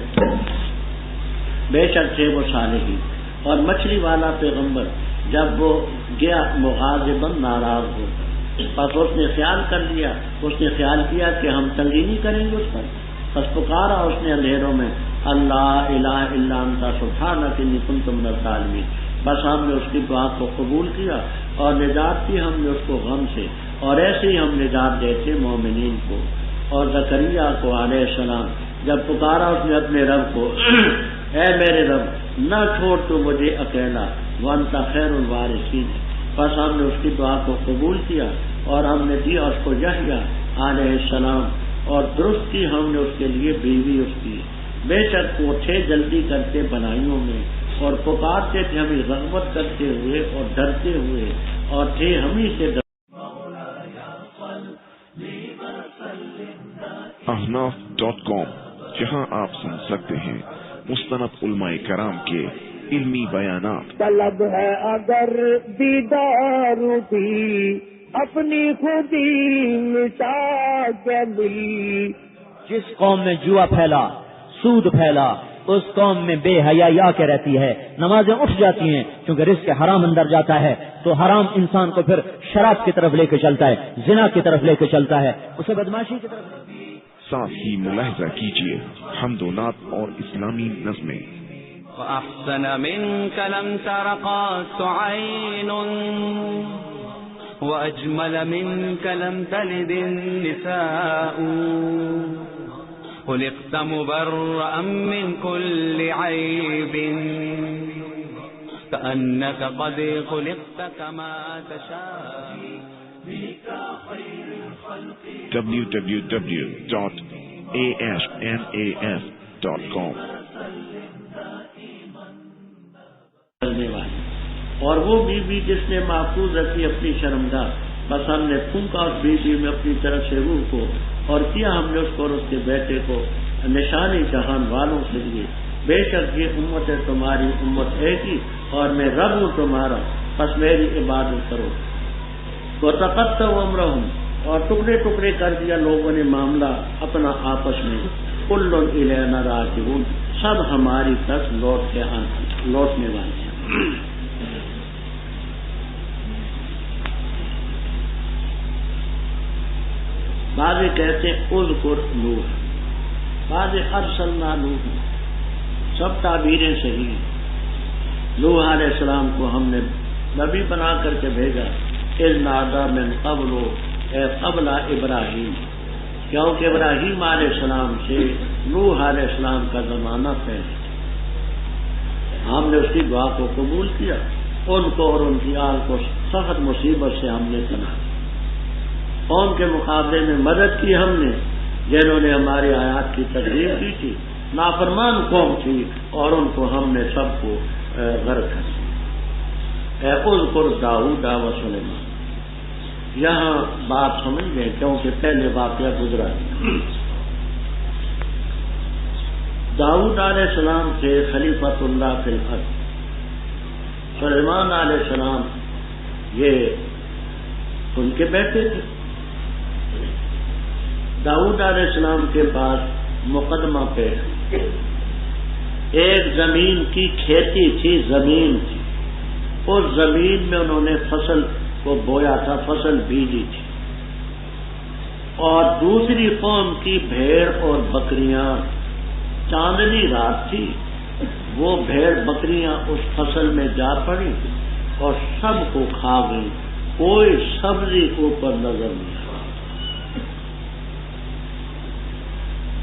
بے شک تھے وہ صالحین۔ اور مچھلی والا پیغمبر جب وہ گیا مغاضباً ناراض ہو کر، بس اس نے خیال کر لیا، اس نے خیال کیا کہ ہم تنگی نہیں کریں گے اس پر، بس پکارا اس نے اندھیروں میں، اللہ الہ الا انت سبحانک انی کنت من الظالمین، بس ہم نے اس کی دعا کو قبول کیا اور نجات دی ہم نے اس کو غم سے، اور ایسے ہی ہم نجات دیتے مومنین کو۔ اور زکریا کو علیہ السلام جب پکارا اس نے اپنے رب کو، اے میرے رب نہ چھوڑ تو مجھے اکیلا، وانت خیر الوارثین، بس ہم نے اس کی دعا کو قبول کیا اور ہم نے دیا اس کو یحییٰ علیہ السلام، اور درست کی ہم نے اس کے لیے بیوی اس کی، بے شک وہ تھے جلدی کرتے بنائیوں میں، اور پکارتے تھے ہمیں رغبت کرتے ہوئے اور ڈرتے ہوئے، اور تھے ہمیں سے احناف.com، جہاں آپ سن سکتے ہیں مستند علماء کرام کے علمی بیانات۔ طلب ہے اگر دیدار بھی اپنی خودی مٹا کے ملی۔ جس قوم میں جوا پھیلا، سود پھیلا، اس قوم میں بے حیائی آ کے رہتی ہے، نمازیں اٹھ جاتی ہیں کیونکہ رزق حرام اندر جاتا ہے، تو حرام انسان کو پھر شراب کی طرف لے کے چلتا ہے، زنا کی طرف لے کے چلتا ہے، اسے بدماشی کی طرف۔ ساتھ ہی ملاحظہ کیجیے حمد و نعت اور اسلامی نظمیں۔ وأحسن منك لم تر قط عين وأجمل منك لم تلد النساء خلقت مبرأ من كل عيب كأنك قد خلقت كما تشاء www.asnaf.com۔ اور وہ بیوی جس نے محفوظ رکھی اپنی شرمگاہ، بس ہم نے پھونکا اس بیوی میں اپنی طرف سے روح کو، اور کیا ہم نے اس کو اور اس کے بیٹے کو نشانی جہان والوں کے لیے، بے شک یہ امت ہے تمہاری امت ہے کی، اور میں رب ہوں تمہارا، بس میری عبادت کرو۔ وَتَقَطَّعُوا أَمْرَهُمْ، اور ٹکڑے ٹکڑے کر دیا لوگوں نے معاملہ اپنا آپس میں، كُلٌّ إِلَيْنَا رَاجِعُونَ، سب ہماری طرف لوٹنے والے ہیں۔ بعض کہتے ہیں اذکر نوح، بعض ارسلنا نوح، سب تعبیریں صحیح ہیں۔ نوح علیہ السلام کو ہم نے نبی بنا کر کے بھیجا، اذ نادى من قبل اے قبل ابراہیم، کیونکہ ابراہیم علیہ السلام سے نوح علیہ السلام کا زمانہ پہلے، ہم نے اس کی دعا کو قبول کیا، ان کو اور ان کی آل کو سخت مصیبت سے ہم نے بنا، قوم کے مقابلے میں مدد کی ہم نے جنہوں نے ہماری آیات کی تکذیب کی تھی، نافرمان قوم تھی، اور ان کو ہم نے سب کو غرق کر دیا۔ اذکر داؤد و سلیمان. یہاں بات سمجھ گئے کیونکہ پہلے واقعہ گزرا. داؤد علیہ السلام تھے خلیفۃ اللہ فی الارض. سلیمان علیہ السلام یہ ان کے بیٹے تھے. داؤد علیہ السلام کے پاس مقدمہ پیش. ایک زمین کی کھیتی تھی، زمین تھی. اس زمین میں انہوں نے فصل کو بویا تھا، فصل بیجی تھی. اور دوسری قوم کی بھیڑ اور بکریاں، چاندنی رات تھی، وہ بھیڑ بکریاں اس فصل میں جا پڑی اور سب کو کھا گئی. کوئی سبزی اوپر نظر نہیں آئی.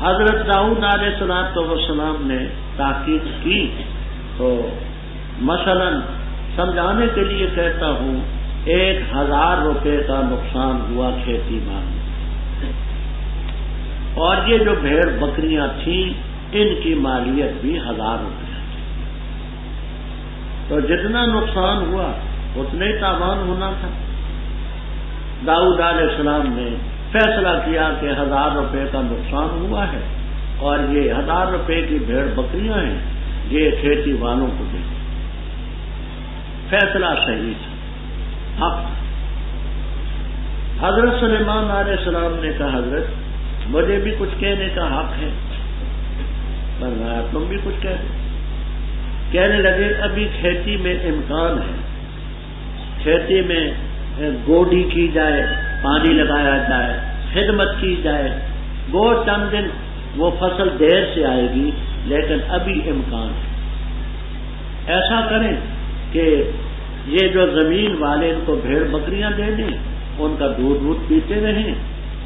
حضرت داؤد علیہ السلام نے تحقیق کی تو مثلا سمجھانے کے لیے کہتا ہوں 1000 روپے کا نقصان ہوا کھیتی باڑی. اور یہ جو بھیڑ بکریاں تھیں ان کی مالیت بھی 1000 روپے. تو جتنا نقصان ہوا اتنے ہی تاوان ہونا تھا. داؤد علیہ السلام نے فیصلہ کیا کہ 1000 روپے کا نقصان ہوا ہے اور یہ 1000 روپے کی بھیڑ بکریاں ہیں، یہ کھیتی والوں کو دیں. فیصلہ صحیح تھا، حق. حضرت سلیمان علیہ السلام نے کہا حضرت مجھے بھی کچھ کہنے کا حق ہے. فرمایا تم بھی کچھ کہنے لگے. ابھی کھیتی میں امکان ہے، کھیتی میں گوڈی کی جائے، پانی لگایا جائے، خدمت کی جائے. گو چند دن وہ فصل دیر سے آئے گی لیکن ابھی امکان ہے. ایسا کریں کہ یہ جو زمین والے ان کو بھیڑ بکریاں دے دیں، ان کا دودھ پیتے رہیں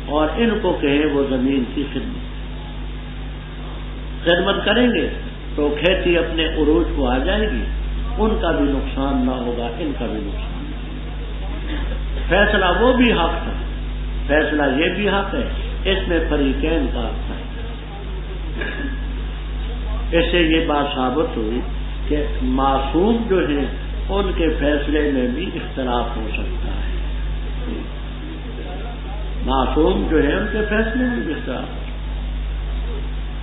اور ان کو کہیں وہ زمین کی خدمت کریں گے تو کھیتی اپنے عروج کو آ جائے گی. ان کا بھی نقصان نہ ہوگا، ان کا بھی نقصان نہ ہوگا. فیصلہ وہ بھی حق ہے، فیصلہ یہ بھی حق ہے. اس میں فریقین کا حق ہے. اس سے یہ بات ثابت ہوئی کہ معصوم جو ہیں ان کے فیصلے میں بھی اختلاف ہو سکتا ہے. معصوم جو ہیں ان کے فیصلے میں بھی اختلاف ہو سکتا ہے.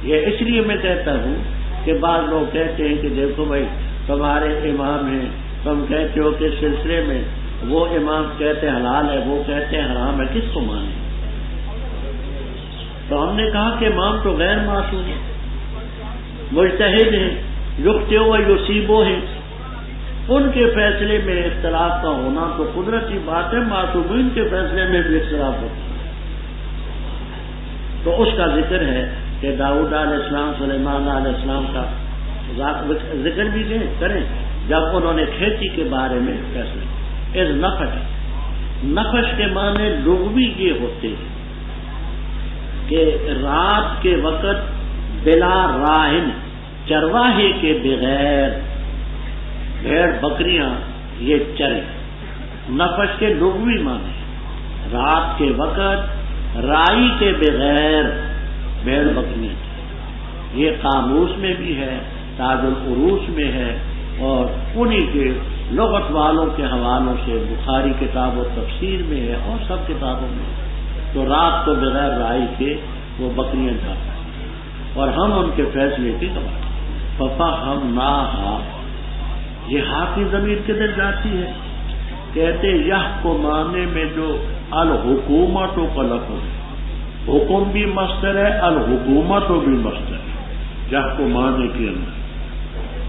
یہ اس لیے میں کہتا ہوں کہ بعض لوگ کہتے ہیں کہ دیکھو بھائی تمہارے امام ہیں، تم کہتے ہو کہ سلسلے میں وہ امام کہتے حلال ہے، وہ کہتے حرام ہے، کس کو مانیں؟ تو ہم نے کہا کہ امام تو غیر معصوم ہیں، مجتہد ہیں، یخطئ و یصیب ہیں. ان کے فیصلے میں اختلاف کا ہونا تو قدرتی بات ہے. معصومین کے فیصلے میں بھی اختلاف ہوتا ہے. تو اس کا ذکر ہے کہ داؤد علیہ السلام سلیمان علیہ السلام کا ذکر بھی کریں جب انہوں نے کھیتی کے بارے میں فیصلہ. اس نفش کے معنی لغوی یہ ہوتے ہیں کہ رات کے وقت بلا راہن، چرواہے کے بغیر بھیڑ بکریاں یہ چرے. نفش کے لغوی معنی رات کے وقت رائی کے بغیر بھیڑ بکریاں چرے. یہ قاموس میں بھی ہے، تاج العروس میں ہے اور انہی کے لغت والوں کے حوالوں سے بخاری کتاب و تفسیر میں ہے اور سب کتابوں میں. تو رات کو بغیر رائی کے وہ بکریاں چرتے ہیں اور ہم ان کے فیصلے کی گواہ. پپا ہم نہ یہ ہاتھ کی ضمیر کدھر جاتی ہے؟ کہتے یہ کو معنی میں جو الحکومت و قلق ہے، حکم بھی مصدر ہے، الحکومت بھی مصدر ہے یہ کو معنی کے اندر.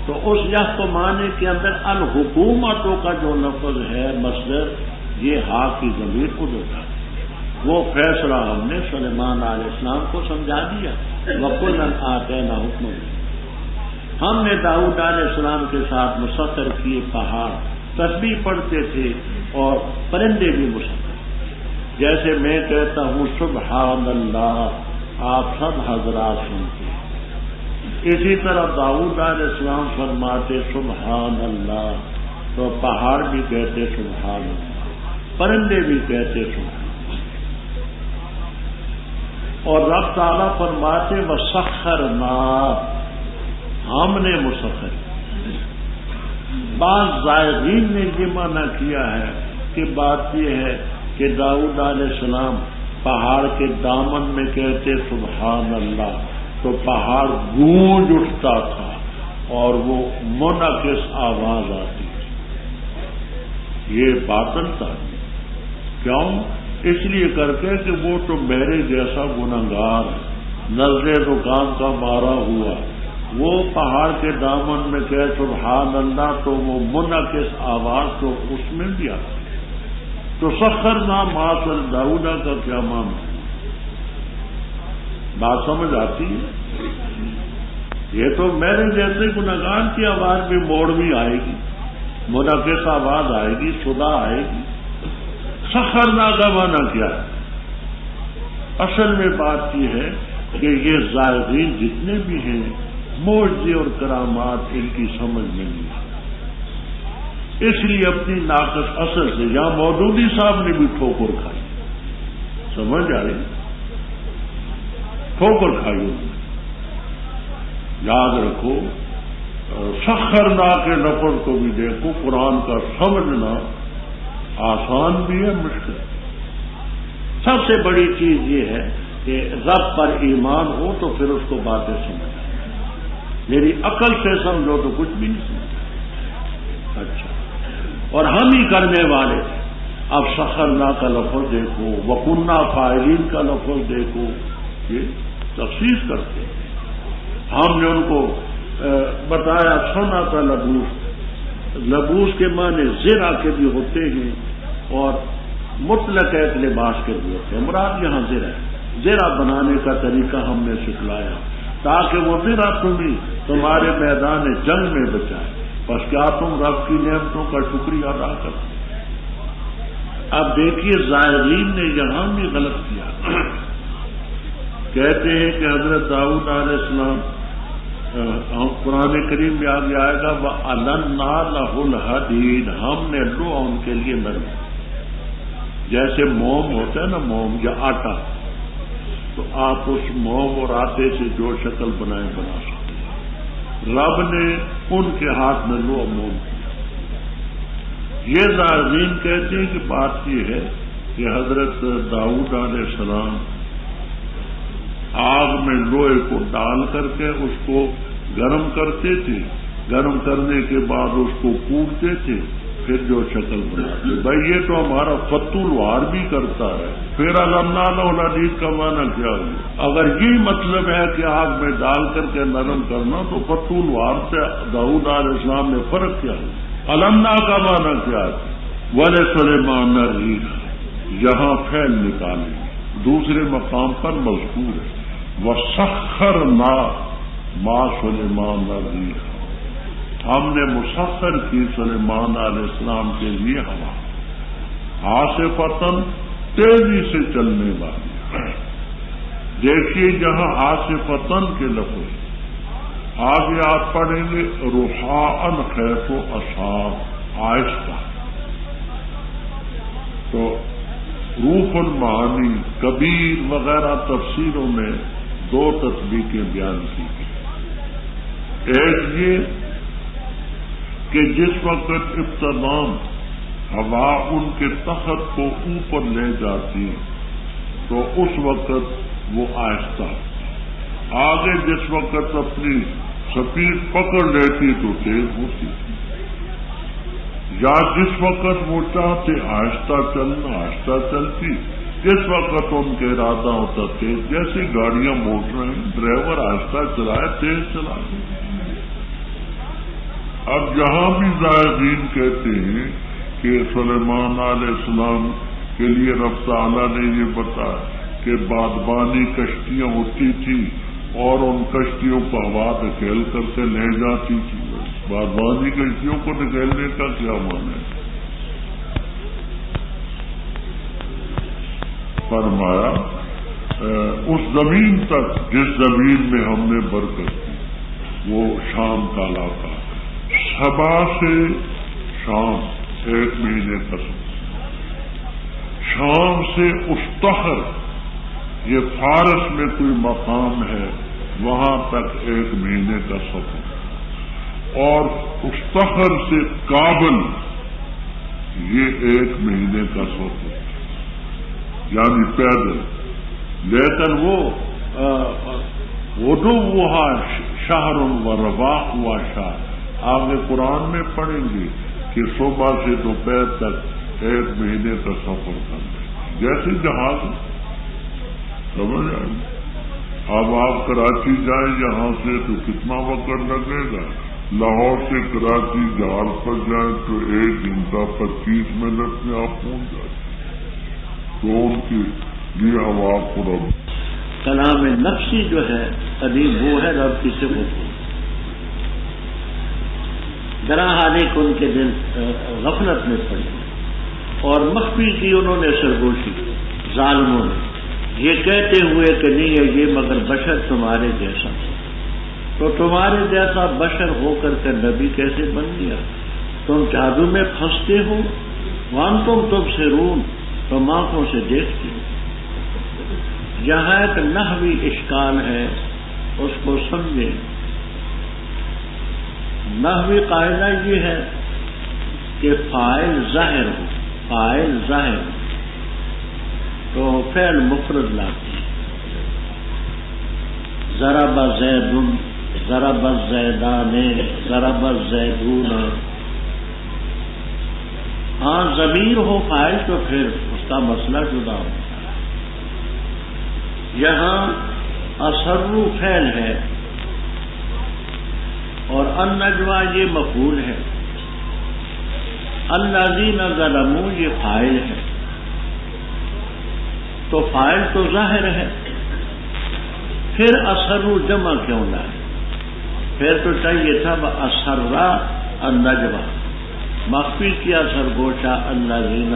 تو اس یہ کو معنی کے اندر الحکومتوں کا جو لفظ ہے مصدر، یہ ہاتھ کی ضمیر کو دیتا ہے. وہ فیصلہ ہم نے سلیمان علیہ السلام کو سمجھا دیا. وَكُلًّا آتَيْنَا حُكْمًا. ہم نے داؤد علیہ السلام کے ساتھ مسخر کیے پہاڑ، تسبیح پڑھتے تھے اور پرندے بھی مسخر. جیسے میں کہتا ہوں سبحان اللہ، آپ سب حضرات سنتے ہیں. اسی طرح داؤد علیہ السلام فرماتے سبحان اللہ تو پہاڑ بھی کہتے سبحان اللہ، پرندے بھی کہتے سبحان. اور رب تعالیٰ فرماتے وسخرنا، ہم نے مسخر. بعض زائرین نے یہ معنی کیا ہے کہ بات یہ ہے کہ داؤد علیہ السلام پہاڑ کے دامن میں کہتے سبحان اللہ تو پہاڑ گونج اٹھتا تھا اور وہ منعکس آواز آتی تھی. یہ باطن تھا. کیوں؟ اس لیے کر کے کہ وہ تو میرے جیسا گنہگار ہے، نظر دکان کا مارا ہوا، وہ پہاڑ کے دامن میں کہ سبحان اللہ تو وہ منعکس آواز تو اس میں بھی آتی. تو سخرنا مع داؤد کا کیا معنی؟ بات سمجھ آتی ہے؟ یہ تو میرے جیسے گنہگار کی آواز بھی موڑوی آئے گی، منعکس آواز آئے گی، صدا آئے گی. سخرنا کا معنی کیا ہے؟ اصل میں بات یہ ہے کہ یہ زائرین جتنے بھی ہیں معجزے اور کرامات ان کی سمجھ میں نہیں آتی، اس لیے اپنی ناقص اثر سے یہاں مودودی صاحب نے بھی ٹھوکر کھائی. سمجھ آئی؟ ٹھوکر کھائی انہوں نے. یاد رکھو سخرنا کے لفظ کو بھی دیکھو، قرآن کا سمجھنا آسان بھی ہے، مشکل. سب سے بڑی چیز یہ ہے کہ رب پر ایمان ہو تو پھر اس کو باتیں سمجھ. میری عقل سے سمجھو تو کچھ بھی نہیں سمجھ. اچھا، اور ہم ہی کرنے والے. اب سخرنا کا لفظ دیکھو، وکننا فاعلین کا لفظ دیکھو، یہ تخصیص کرتے ہیں. ہم نے ان کو بتایا سونا کا لبوس. لبوس کے معنی زرع کے بھی ہوتے ہیں اور مطلق ایک لباس کے بھی ہوتے ہیں. مراد یہاں زرع ہے. زرع بنانے کا طریقہ ہم نے سکھلایا تاکہ وہ زرع تمہارے میدان جنگ میں بچائے. بس کیا تم رب کی نعمتوں کا شکریہ ادا کرتے؟ اب دیکھیے زائرین نے یہاں بھی غلط کیا. کہتے ہیں کہ حضرت داؤد علیہ السلام، قرآن کریم میں آگے آئے گا وَأَلَنَّا لَهُ الْحَدِيدَ، ہم نے لوہا ان کے لیے نرم. جیسے موم ہوتا ہے نا، موم یا آٹا، تو آپ اس موم اور آٹے سے جو شکل بنائیں بنا سکتے ہیں. رب نے ان کے ہاتھ میں لوہا موم کیا. یہ زائرین کہتے ہیں کہ بات یہ ہے کہ حضرت داؤد علیہ السلام آگ میں لوہے کو ڈال کر کے اس کو گرم کرتے تھے، گرم کرنے کے بعد اس کو کوٹتے تھے، پھر جو شکل بناتے. بھائی یہ تو ہمارا فتح الوار بھی کرتا ہے. پھر علمنا له الحدید کا معنی کیا ہوا؟ اگر یہ مطلب ہے کہ آگ میں ڈال کر کے نرم کرنا تو فتح الوار سے داؤد علیہ السلام میں فرق کیا ہے؟ علمنا کا معنی کیا ہے؟ وَلِسُلَيْمَانَ الرِّيحَ، یہاں فعل نکالیں. دوسرے مقام پر مذکور ہے وَسَخَّرْنَا مَعَ سُلَيْمَانَ الرِّيحَ، ہم نے مسخر کی سلیمان علیہ السلام کے لیے ہوا عاصفۃً، تیزی سے چلنے والی. دیکھیے جہاں عاصفۃً کے لفظ آگے آپ پڑھیں گے رُحَاءً خیف و اصحاب، آہستہ. تو روح المعانی کبیر وغیرہ تفسیروں میں دو تطبیقیں بیان کی گئی. ایک یہ کہ جس وقت ابتدام ہوا ان کے تخت کو اوپر لے جاتی تو اس وقت وہ آہستہ، آگے جس وقت اپنی سپیڈ پکڑ لیتی تو تیز ہوتی، یا جس وقت وہ چاہتے آہستہ چلنا آہستہ چلتی، جس وقت ان کے ارادہ ہوتا تیز. جیسے گاڑیاں موٹر ہیں، ڈرائیور آہستہ چلائے تیز چلائے. اب یہاں بھی زائرین کہتے ہیں کہ سلیمان علیہ السلام کے لیے رب تعالیٰ نے یہ بتایا کہ بادبانی کشتیاں ہوتی تھی اور ان کشتیوں کو ہوا دھکیل کر کے لے جاتی تھی. بادبانی کشتیوں کو نکالنے کا کیا معنی ہے؟ فرمایا اس زمین تک جس زمین میں ہم نے برکت کی، وہ شام کا علاقہ، صبا سے شام 1 مہینے کا سفر، شام سے استخر، یہ فارس میں کوئی مقام ہے، وہاں تک 1 مہینے کا سفر. اور مستخر سے کابل یہ 1 مہینے کا سفر یعنی پیدل. لیکن وہ غدوہا شہر و رواحها شہر. آگے قرآن میں پڑھیں گے کہ صبح سے دوپہر تک 1 مہینے کا سفر کرنا جیسے جہاز سمجھ آئے. اب آپ کراچی جائیں یہاں سے تو کتنا وقت لگے گا؟ لاہور سے کراچی جہاز پر جائیں تو 1 گھنٹہ 25 منٹ میں آپ پہنچ جائیں. تو ان کی یہ ہم آپ کو رب کلام نفسی جو ہے قدیم وہ ہے رب کی صفت ہے. ذرا حالے کو ان کے دل غفلت میں پڑے اور مخفی کی انہوں نے سرگوشی ظالموں نے یہ کہتے ہوئے کہ نہیں ہے یہ مگر بشر تمہارے جیسا. تو تمہارے جیسا بشر ہو کر کے نبی کیسے بن گیا؟ تم جادو میں پھنستے ہو. وانتم تبصرون تم آنکھوں سے دیکھتے ہو. یہاں ایک نحوی اشکال ہے اس کو سمجھیں. نحوی قاعدہ یہ ہے کہ فاعل ظاہر ہو. فاعل ظاہر ہو تو فعل مفرد لاتے ہیں. ضرب زید ضرب الزیدان ضرب الزیدون. ہاں ضمیر ہو فاعل تو پھر اس کا مسئلہ جدا ہو. یہاں اسرو فعل ہے اور النجوى یہ مفعول ہے. الذین ظلموا یہ فاعل ہے. تو فاعل تو ظاہر ہے پھر اسرو جمع کیوں لائے؟ پھر تو چاہیے تھا اسرا النجوى مخفی کیا سرگوشا الذین.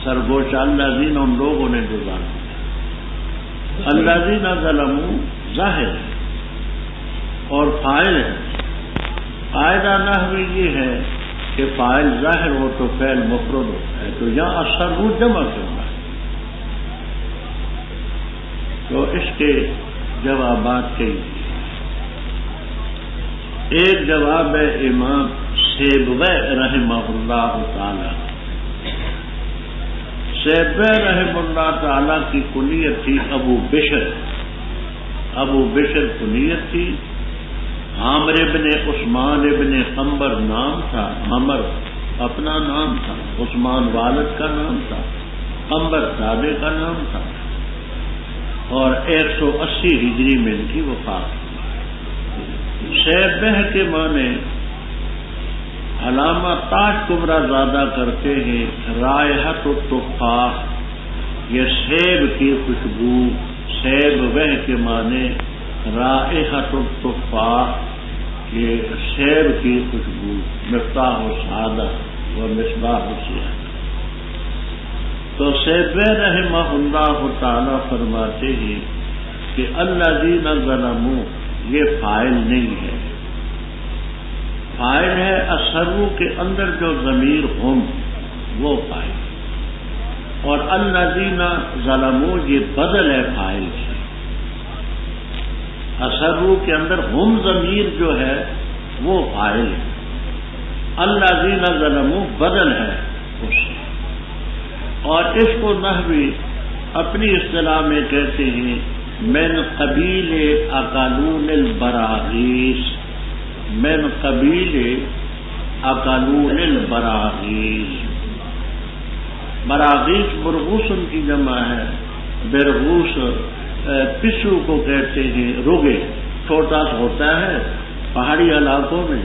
سرگوشا الذین ان لوگوں نے جو ظالم. الذین ظلموا ظاہر ہے اور فاعل ہے. قاعدہ نحوی یہ ہے کہ فاعل ظاہر ہو تو فعل مفرد ہوتا ہے. تو یہاں اسرو جمع کیوں ہے؟ تو اس کے جوابات کئی. ایک جواب ہے امام سیبوی رحمہ اللہ تعالی. سیبوی رحمہ اللہ تعالی کی کنیت تھی ابو بشر. ابو بشر کنیت تھی. عامر ابن عثمان ابن قنبر نام تھا. عامر اپنا نام تھا. عثمان والد کا نام تھا. قنبر دادے کا نام تھا. اور 180 ہجری میں ان کی وفات. سیبوی کے معنی علامہ تاج کبرا زادہ کرتے ہیں رائحت التفاح یہ سیب کی خوشبو. سیبوی کے معنی رائحت التفاح یہ سیب کی خوشبو. مفتاح السعادہ و مصباح السعادہ. تو سیبوی رحمہ اللہ تعالی فرماتے ہیں کہ الذین ظلموا یہ فاعل نہیں ہے. فاعل ہے اسرو کے اندر جو ضمیر ہم وہ فاعل. اور الذین ظلموا یہ بدل ہے فاعل سے. اسرو کے اندر ہم ضمیر جو ہے وہ فاعل ہے. الذین ظلموا بدل ہے اس سے. اور اس کو نحوی اپنی اصطلاح میں کہتے ہیں من قبیل اقالون البراغیث. من قبیل اقالون البراغیث. براغیث برغوثن کی جمع ہے. برغوث پسو کو کہتے ہیں. رگے چھوٹا سا ہوتا ہے پہاڑی علاقوں میں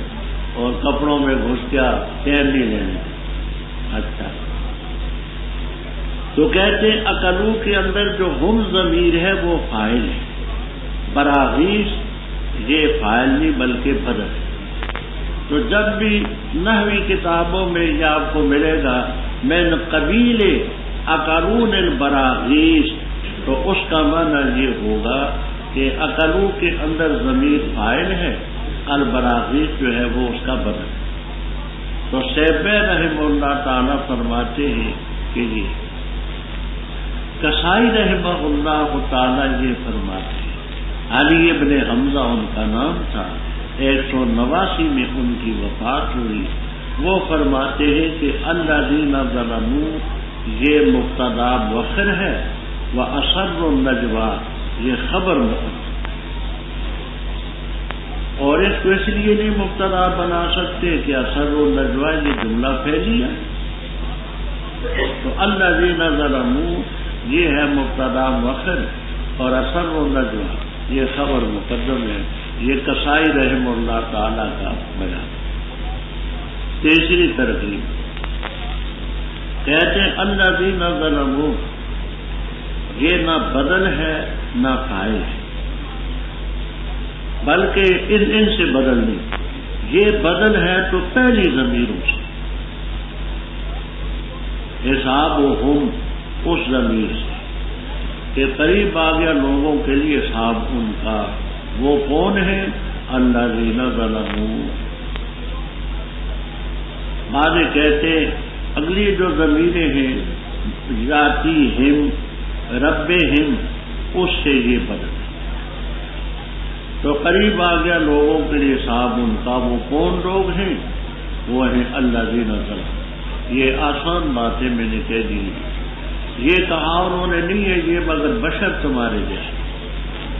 اور کپڑوں میں گھس گیا تیر نہیں لینے. اچھا تو کہتے ہیں اقلو کے اندر جو ہم ضمیر ہے وہ فاعل ہے. براغیث یہ فاعل نہیں بلکہ بدل ہے. تو جب بھی نحوی کتابوں میں یہ آپ کو ملے گا من قبیل اقلون البراغیث تو اس کا معنی یہ ہوگا کہ اقلو کے اندر ضمیر فاعل ہے. البراغیث جو ہے وہ اس کا بدل ہے. تو سیبوی رحمہ اللہ تعالی فرماتے ہیں کہ یہ کسائی رحمہ اللہ تعالی یہ فرماتے ہیں. علی ابن حمزہ ان کا نام تھا. 189 میں ان کی وفات ہوئی. وہ فرماتے ہیں کہ الذین ظلموا یہ مبتدا مؤخر ہے، واسر النجوى یہ خبر مقدم. اور اس کو اس لیے نہیں مبتدا بنا سکتے کہ اسر النجوى یہ جملہ پھیلی ہے، تو الذین ظلموا یہ ہے مبتدا مؤخر اور اسر النجوى یہ خبر مقدم ہے. یہ کسائی رحمہ اللہ تعالی کا بیان. تیسری ترکیب کہتے ہیں الذین ظلموا یہ نہ بدل ہے نہ فاعل ہے، بلکہ ان سے بدل نہیں. یہ بدل ہے تو پہلی ضمیروں سے، حساب و ہم اس ضمیر سے کہ قریب آ گیا لوگوں کے لیے حساب ان کا. وہ کون ہے؟ الذین ظلموا. بعد کہتے اگلی جو ضمیریں ہیں ذاتی ہم رب ہم اس سے یہ بدل. تو قریب آ گیا لوگوں کے لیے حساب ان کا. وہ کون لوگ ہیں؟ وہ ہیں الذین ظلموا. یہ آسان باتیں میں نے کہہ دی. یہ کہا انہوں نے نہیں ہے یہ مگر بشر تمہارے جیسے.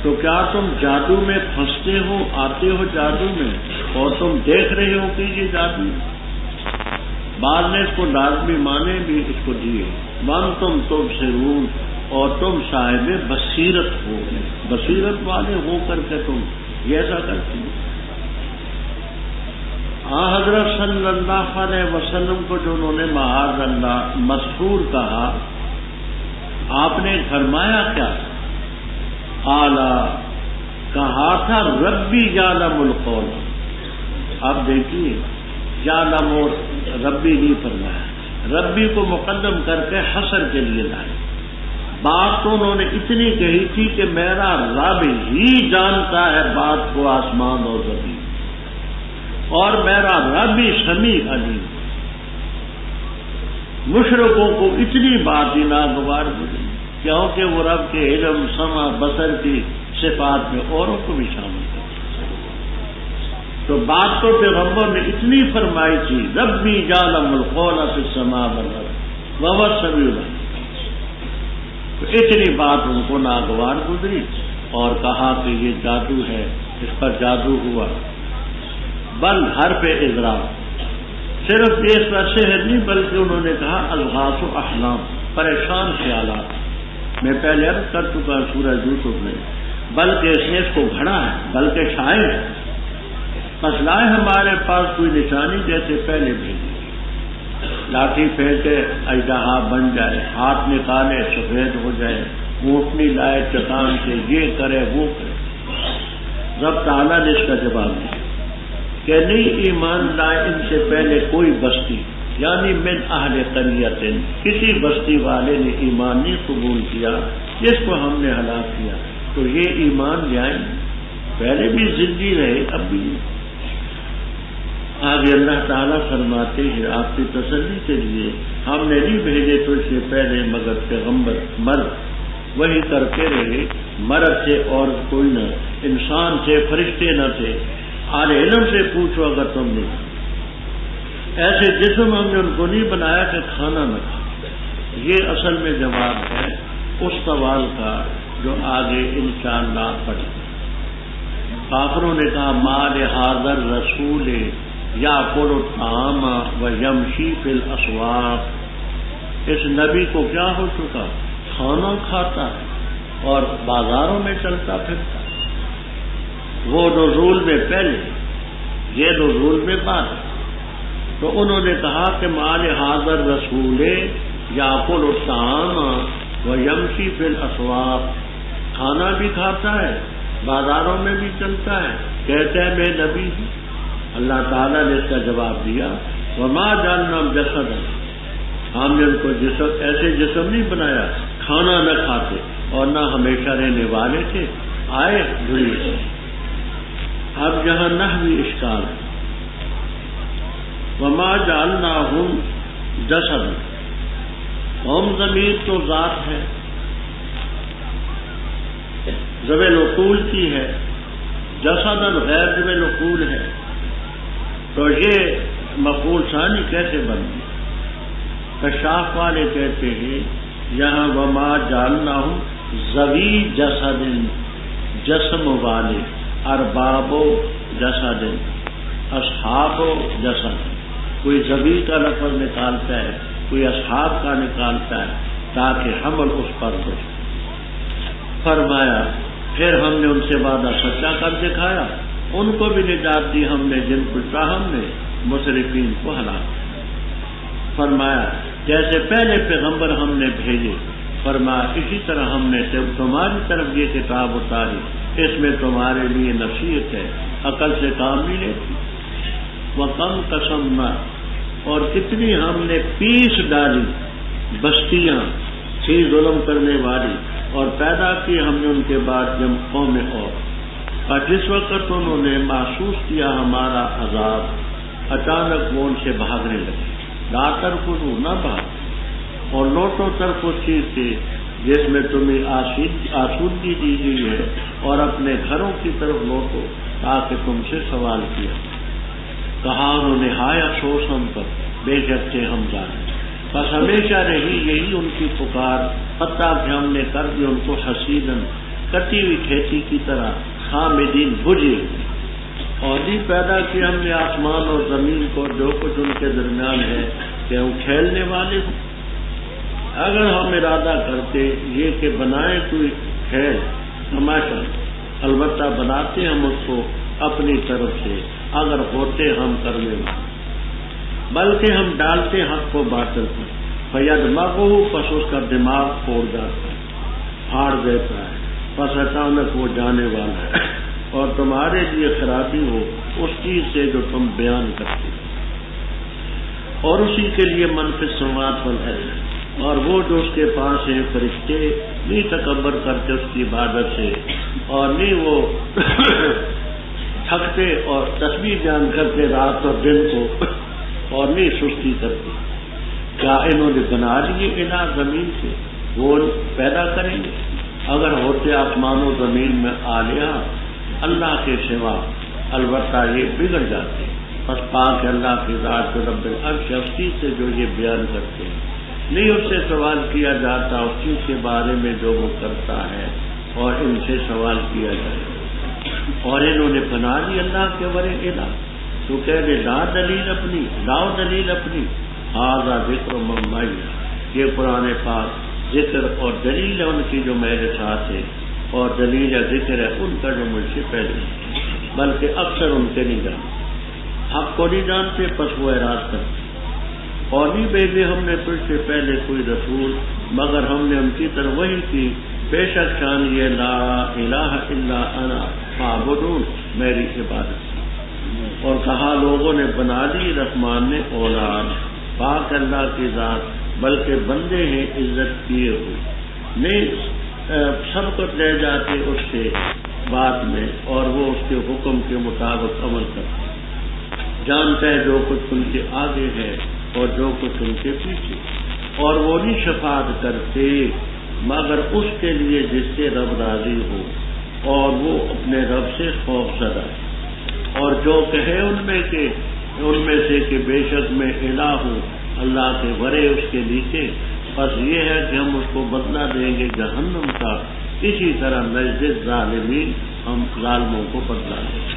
تو کیا تم جادو میں پھنستے ہو، آتے ہو جادو میں اور تم دیکھ رہے ہو کہ یہ جادو؟ بعد نے اس کو لازمی مانے بھی اس کو دیے. من تم تبصرون اور تم صاحب بصیرت ہو، بصیرت والے ہو کر کے تم یہ ایسا کرتے ہو. حضرت صلی اللہ علیہ وسلم کو جو انہوں نے معاذ اللہ مسحور کہا، آپ نے فرمایا کیا؟ اعلی کہا تھا ربی یعلم القول. اب دیکھیے یعلم ربی نہیں فرمایا، ربی کو مقدم کر کے حصر کے لیے لائے. بات تو انہوں نے اتنی کہی تھی کہ میرا رب ہی جانتا ہے بات کو آسمان اور زمین، اور میرا رب ہی سمیع علیم. مشرکوں کو اتنی بات ہی ناگوار ملی کیونکہ وہ رب کے علم سمع بصر کی صفات میں اوروں کو بھی شامل کرتے. تو بات تو پیغمبر نے اتنی فرمائی تھی ربی یعلم القول فی السماء والارض وهو السمیع العلیم. تو اتنی بات ان کو ناگوار گزری اور کہا کہ یہ جادو ہے، اس پر جادو ہوا. بل حرف اضراب صرف اس پر شہر نہیں بلکہ انہوں نے کہا الغاث و احلام پریشان خیالات. میں پہلے عرض کر چکا سورہ یوسف میں، بلکہ اس نے اس کو گھڑا ہے، بلکہ شاعر ہے. مسئلہ ہے ہمارے پاس کوئی نشانی جیسے پہلے بھیجی، لاٹھی پھینکے اژدہا بن جائے، ہاتھ نکالے سفید ہو جائے، اونٹنی لائے چٹان سے، یہ کرے وہ کرے. رب تعالیٰ نے اس کا جواب دیا کہ نہیں ایمان لائے ان سے پہلے کوئی بستی، یعنی من اہل قریۃ کسی بستی والے نے ایمان نہیں قبول کیا جس کو ہم نے ہلاک کیا. تو یہ ایمان لے آئیں، پہلے بھی زندگی رہے اب بھی. آگے اللہ تعالیٰ فرماتے ہیں آپ کی تسلی کے لیے ہم نے نہیں بھیجے تو اس سے پہلے مگر پیغمبر مرد، وہی کرتے رہے. مرد سے اور کوئی نہ، انسان سے فرشتے نہ تھے. اہل علم سے پوچھو اگر تم نے ایسے جسم ہم نے ان کو نہیں بنایا کہ کھانا نہ کھا. یہ اصل میں جواب ہے اس سوال کا جو آگے انشاءاللہ پڑھیں. کافروں نے کہا مال حاضر رسول یاکل الطعام و یمشی فی الاسواق. اس نبی کو کیا ہو چکا؟ کھانا کھاتا ہے اور بازاروں میں چلتا پھرتا. وہ نزول میں پہلے، یہ نزول میں بعد. تو انہوں نے کہا کہ مال حاضر رسول یاکل الطعام و یمشی فی الاسواق. کھانا بھی کھاتا ہے، بازاروں میں بھی چلتا ہے، کہتا ہے میں نبی ہوں. اللہ تعالیٰ نے اس کا جواب دیا وما جعلنا جسدا، ہم نے ان کو جسم ایسے جسم نہیں بنایا کھانا نہ کھاتے اور نہ ہمیشہ رہنے والے تھے، آئے جڑی سے. اب جہاں نحوی اشکال ہے، وما جعلناہم جسدا، ہم ضمیر تو ذات ہے، ذوی العقول کی ہے، جسد الغیر میں نقول ہے، تو یہ مقول ثانی کیسے بنتی؟ کشاف والے کہتے ہیں یہاں وما جعلناہم ذوی جسد، جسم والے، ارباب و جسد، اصحاب و جسد، کوئی ذوی کا لفظ نکالتا ہے، کوئی اصحاب کا نکالتا ہے تاکہ حمل اس پر ہو۔ فرمایا پھر ہم نے ان سے وعدہ سچا کر دکھایا، ان کو بھی نجات دی ہم نے جن کو چاہا ہم نے، مسرفین کو ہلاک۔ فرمایا جیسے پہلے پیغمبر ہم نے بھیجے، فرمایا اسی طرح ہم نے تمہاری طرف یہ کتاب اتاری، اس میں تمہارے لیے نصیحت ہے، عقل سے کام نہیں لیتی۔ وَكَمْ قَسَمْنَا، اور کتنی ہم نے پیس ڈالی بستیاں تھی ظلم کرنے والی، اور پیدا کی ہم نے ان کے بعد جب قوم اور جس وقت انہوں نے محسوس کیا ہمارا عذاب، اچانک وہ ان سے بھاگنے لگے۔ لا ترکضوا، نہ بھاگ، اور لوٹو طرف اس چیز سے جس میں تمہیں آسودگی دی گئی ہے، اور اپنے گھروں کی طرف لوٹو تاکہ تم سے سوال کیا۔ کہا انہوں نے ہائے افسوس ہم پر، بے شک تھے ہم جانے۔ بس ہمیشہ رہی یہی ان کی پکار، حتیٰ کہ ہم نے کر دی ان کو حسیدن، کٹی ہوئی کھیتی کی طرح، خامدین، بجھے۔ اور نہیں پیدا کیا ہم نے آسمان اور زمین کو، جو کچھ ان کے درمیان ہے، کہ ہم کھیلنے والے ہوں۔ اگر ہم ارادہ کرتے یہ کہ بنائیں کوئی کھیل تماشا، البتہ بناتے ہم اس کو اپنی طرف سے، اگر ہوتے ہم کرنے والے، بلکہ ہم ڈالتے حق کو باطل پر، فیدمغہ، پس اس کا دماغ پھوڑ جاتا ہے، پھاڑ دیتا ہے، پس اچانک وہ جانے والا ہے، اور تمہارے لیے خرابی ہو اس چیز سے جو تم بیان کرتے ہو۔ اور اسی کے لیے منفی السماوات والارض، اور وہ جو اس کے پاس ہیں فرشتے، نہیں تکبر کرتے اس کی عبادت سے، اور نہیں وہ تھکتے اور تسبیح بیان کرتے رات اور دن کو، اور نہیں سستی کرتے۔ کیا انہوں نے بنا لیے الہ زمین سے، وہ پیدا کریں گے؟ اگر ہوتے آسمان و زمین میں آلیہ اللہ کے سوا، البتہ یہ بگڑ جاتے۔ بس پاک اللہ کی ذات کو رب العرش، اس چیز سے جو یہ بیان کرتے ہیں، نہیں اس سے سوال کیا جاتا اس چیز کے بارے میں جو وہ کرتا ہے، اور ان سے سوال کیا جائے۔ اور انہوں نے بنا لی اللہ کے ورے الہ، تو کہہ دے لا دلیل اپنی، لاؤ دلیل اپنی، ھذا ذکر من معی، یہ قرآن پاک ذکر اور دلیل ہے ان کی جو میرے ساتھ ہے، اور دلیل یا ذکر ہے ان کا جو مجھ سے پہلے، بلکہ اکثر ان کے نہیں جانتے، حق کو نہیں جانتے، پس وہ اعراض کرتے۔ اور نہیں بھیجے ہم نے تجھ سے پہلے کوئی رسول، مگر ہم نے ان کی طرف وحی کی، بے شک شان یہ لا الہ الا انا فاعبدون، میری عبادت۔ اور کہا لوگوں نے بنا لی رحمان نے اولاد، پاک اللہ کی ذات، بلکہ بندے ہیں عزت کیے ہوئے، نہیں سب کو لے جاتے اس کے بات میں، اور وہ اس کے حکم کے مطابق عمل کرتے، جانتا ہے جو کچھ ان کے آگے ہے اور جو کچھ ان کے پیچھے، اور وہ نہیں شفاعت کرتے مگر اس کے لیے جس سے رب راضی ہو، اور وہ اپنے رب سے خوف زدہ، اور جو کہے ان میں سے کہ بے شک میں الہ ہوں اللہ کے ورے اس کے نیچے، بس یہ ہے کہ ہم اس کو بدلہ دیں گے جہنم کا، اسی طرح نجزی الظالمین، ہم ظالموں کو بدلہ دیں گے۔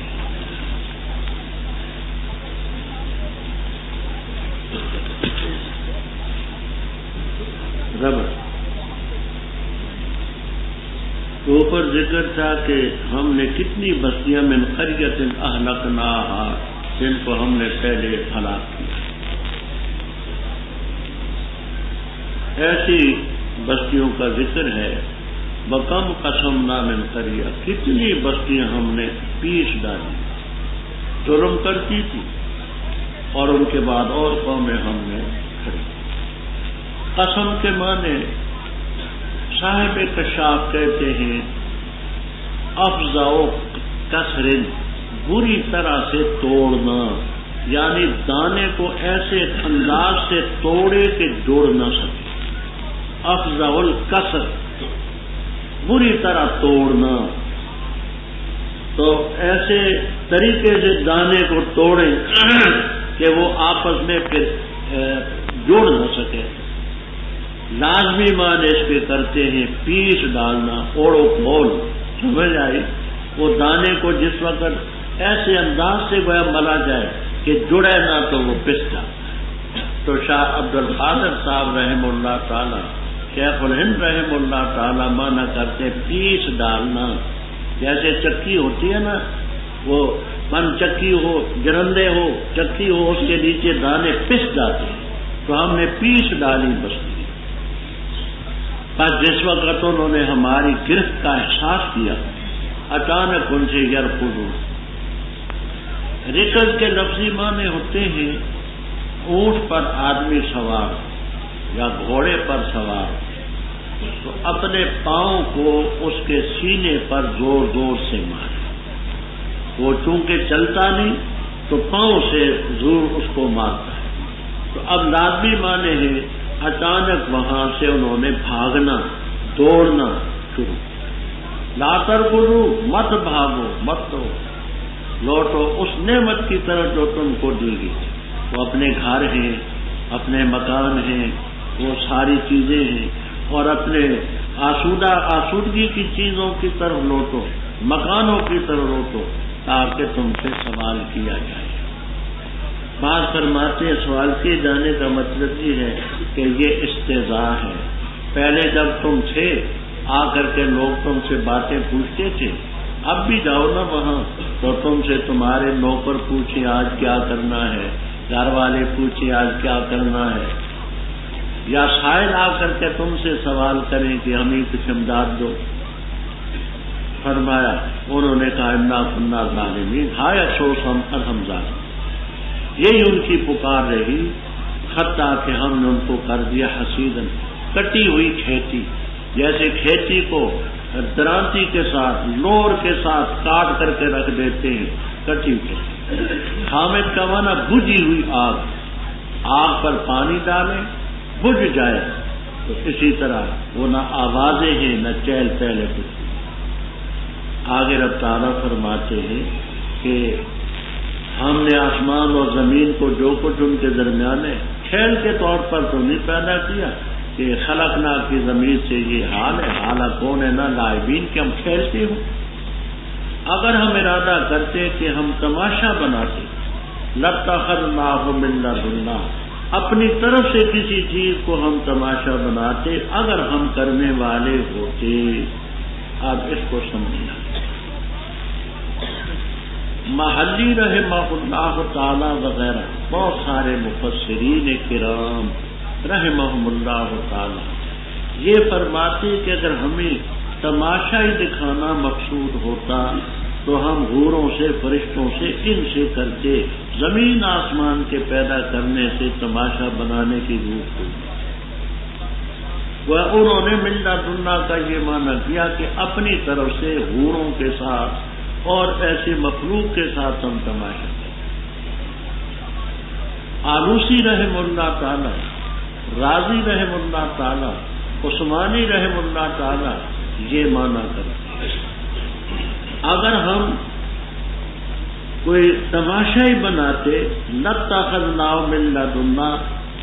اوپر ذکر تھا کہ ہم نے کتنی بستیاں من قریۃ اہلکناہا، جن کو ہم نے پہلے ہلاک کیا، ایسی بستیوں کا ذکر ہے۔ بکم قسمنا من قریہ، کتنی بستیاں ہم نے پیس ڈالی، ظلم کرتی تھی، اور ان کے بعد اور قومیں ہم نے کھڑی۔ قسم کے معنی صاحب کشاف کہتے ہیں افزع کسر، بری طرح سے توڑنا، یعنی دانے کو ایسے انداز سے توڑے کہ جوڑ نہ سکے، افزع الکسر، بری طرح توڑنا۔ تو ایسے طریقے سے دانے کو توڑیں کہ وہ آپس میں پھر جوڑ نہ سکے. لازمی معنی اس کے کرتے ہیں پیس ڈالنا، اوڑو کھول، سمجھ آئی؟ وہ دانے کو جس وقت ایسے انداز سے گویا ملا جائے کہ جڑے نہ تو وہ پس جائے. تو شاہ عبد القادر صاحب رحم اللہ تعالی، شیخ الہند رحم اللہ تعالی مانا کرتے پیس ڈالنا. جیسے چکی ہوتی ہے نا، وہ من چکی ہو، جرندے ہو، چکی ہو، اس کے نیچے دانے پس جاتے ہیں. تو ہم نے پیس ڈالی بستی. بس جس وقت انہوں نے ہماری گرفت کا احساس کیا، اچانک ان سے یرکض. رکض کے لفظی معنی ہوتے ہیں اونٹ پر آدمی سوار یا گھوڑے پر سوار، تو اپنے پاؤں کو اس کے سینے پر زور زور سے مارے. وہ چونکہ چلتا نہیں تو پاؤں سے زور اس کو مارتا ہے. تو اب لازمی معنی ہے اچانک وہاں سے انہوں نے بھاگنا، دوڑنا شروع. لا ترکضوا، مت بھاگو، مت دو، لوٹو اس نعمت کی طرف جو تم کو دی گئی. وہ اپنے گھر ہیں، اپنے مکان ہیں، وہ ساری چیزیں ہیں، اور اپنے آسودگی کی چیزوں کی طرف لوٹو، مکانوں کی طرف لوٹو، تاکہ تم سے سوال کیا جائے. بعض فرماتے ہیں سوال کیے جانے کا مطلب یہ ہے کہ یہ استہزاء ہے. پہلے جب تم تھے آ کر کے لوگ تم سے باتیں پوچھتے تھے، اب بھی جاؤ نا وہاں تو تم سے تمہارے نوکر پوچھیں آج کیا کرنا ہے، گھر والے پوچھیں آج کیا کرنا ہے، یا شاید آ کر کے تم سے سوال کریں کہ ہمیں کچھ امداد دو. فرمایا انہوں نے کہا انا کنا ظالمین، ہائے افسوس ہم ظالم. یہی ان کی پکار رہی، حتیٰ کہ ہم نے ان کو کر دیا حسیدن، کٹی ہوئی کھیتی. جیسے کھیتی کو درانتی کے ساتھ، لور کے ساتھ کاٹ کر کے رکھ دیتے ہیں، کٹی ہوئی. حامد کا معنی بجھی ہوئی آگ. آگ پر پانی ڈالیں بجھ جائے. تو اسی طرح وہ نہ آوازیں ہیں نہ چہل پہلے کچھ. آگے رب تعالیٰ فرماتے ہیں کہ ہم نے آسمان اور زمین کو جو کچھ ان کے درمیان ہے کھیل کے طور پر تو نہیں پیدا کیا کہ خلقنا کی زمین سے یہ حال ہے، حالہ کون ہے نہ لائبین کہ ہم کھیلتے ہوں. اگر ہم ارادہ کرتے کہ ہم تماشا بناتے، لاتخذناہ من لدنا، اپنی طرف سے کسی چیز کو ہم تماشا بناتے اگر ہم کرنے والے ہوتے. اب اس کو سمجھنا. محلی رحمہ اللہ تعالی وغیرہ بہت سارے مفسرین کرام رحمہم اللہ تعالی یہ فرماتے کہ اگر ہمیں تماشا ہی دکھانا مقصود ہوتا تو ہم حوروں سے، فرشتوں سے، ان سے کرتے. زمین آسمان کے پیدا کرنے سے تماشا بنانے کی ضرورت ہوئی. انہوں نے من لدنا کا یہ معنی کیا کہ اپنی طرف سے حوروں کے ساتھ اور ایسے مخلوق کے ساتھ ہم تماشا کریں. آلوسی رحم اللہ تعالی، راضی رحم اللہ تعالی، عثمانی رحم اللہ تعالی یہ معنی کرتے ہیں. اگر ہم کوئی تماشا ہی بناتے، لاتخذناہ من لدنا،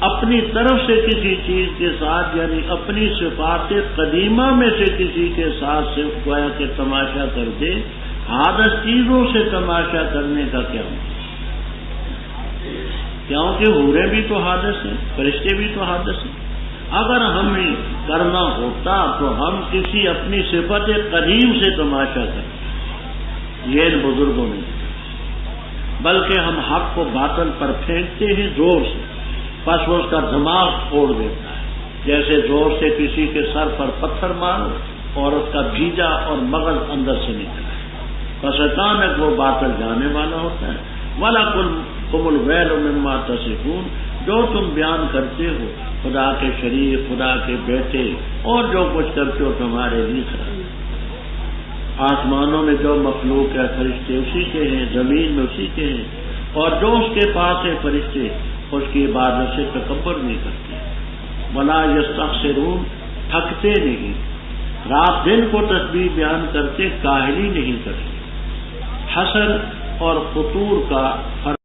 اپنی طرف سے کسی چیز کے ساتھ، یعنی اپنی صفات قدیمہ میں سے کسی کے ساتھ صرف گویا کہ تماشا کر دے. حادث چیزوں سے تماشا کرنے کا کیا کیونکہ حوریں بھی تو حادث ہیں، فرشتے بھی تو حادث ہیں. اگر ہمیں کرنا ہوتا تو ہم کسی اپنی صفت قدیم سے تماشا کرتے. یہ ان بزرگوں نے، بلکہ ہم حق کو باطل پر پھینکتے ہیں زور سے، بس وہ اس کا دماغ پھوڑ دیتا ہے. جیسے زور سے کسی کے سر پر پتھر مارو اور اس کا بھیجا اور مغز اندر سے نکلا، بس اچانک وہ باطل جانے والا ہوتا ہے. وَلَكُمُ الْوَيْلُ مِمَّا تَصِفُونَ، جو تم بیان کرتے ہو، خدا کے شریک، خدا کے بیٹے اور جو کچھ کرتے ہو تمہارے لیے خراب. آسمانوں میں جو مخلوق ہے فرشتے اسی کے ہیں، زمین میں اسی کے ہیں، اور جو اس کے پاس ہے فرشتے اس کی عبادت سے تکبر نہیں کرتے. وَلَا يَسْتَخْسِرُونَ، تھکتے نہیں، رات دن کو تسبیح بیان کرتے، کاہلی نہیں کرتے. حسر اور قطور کا فرق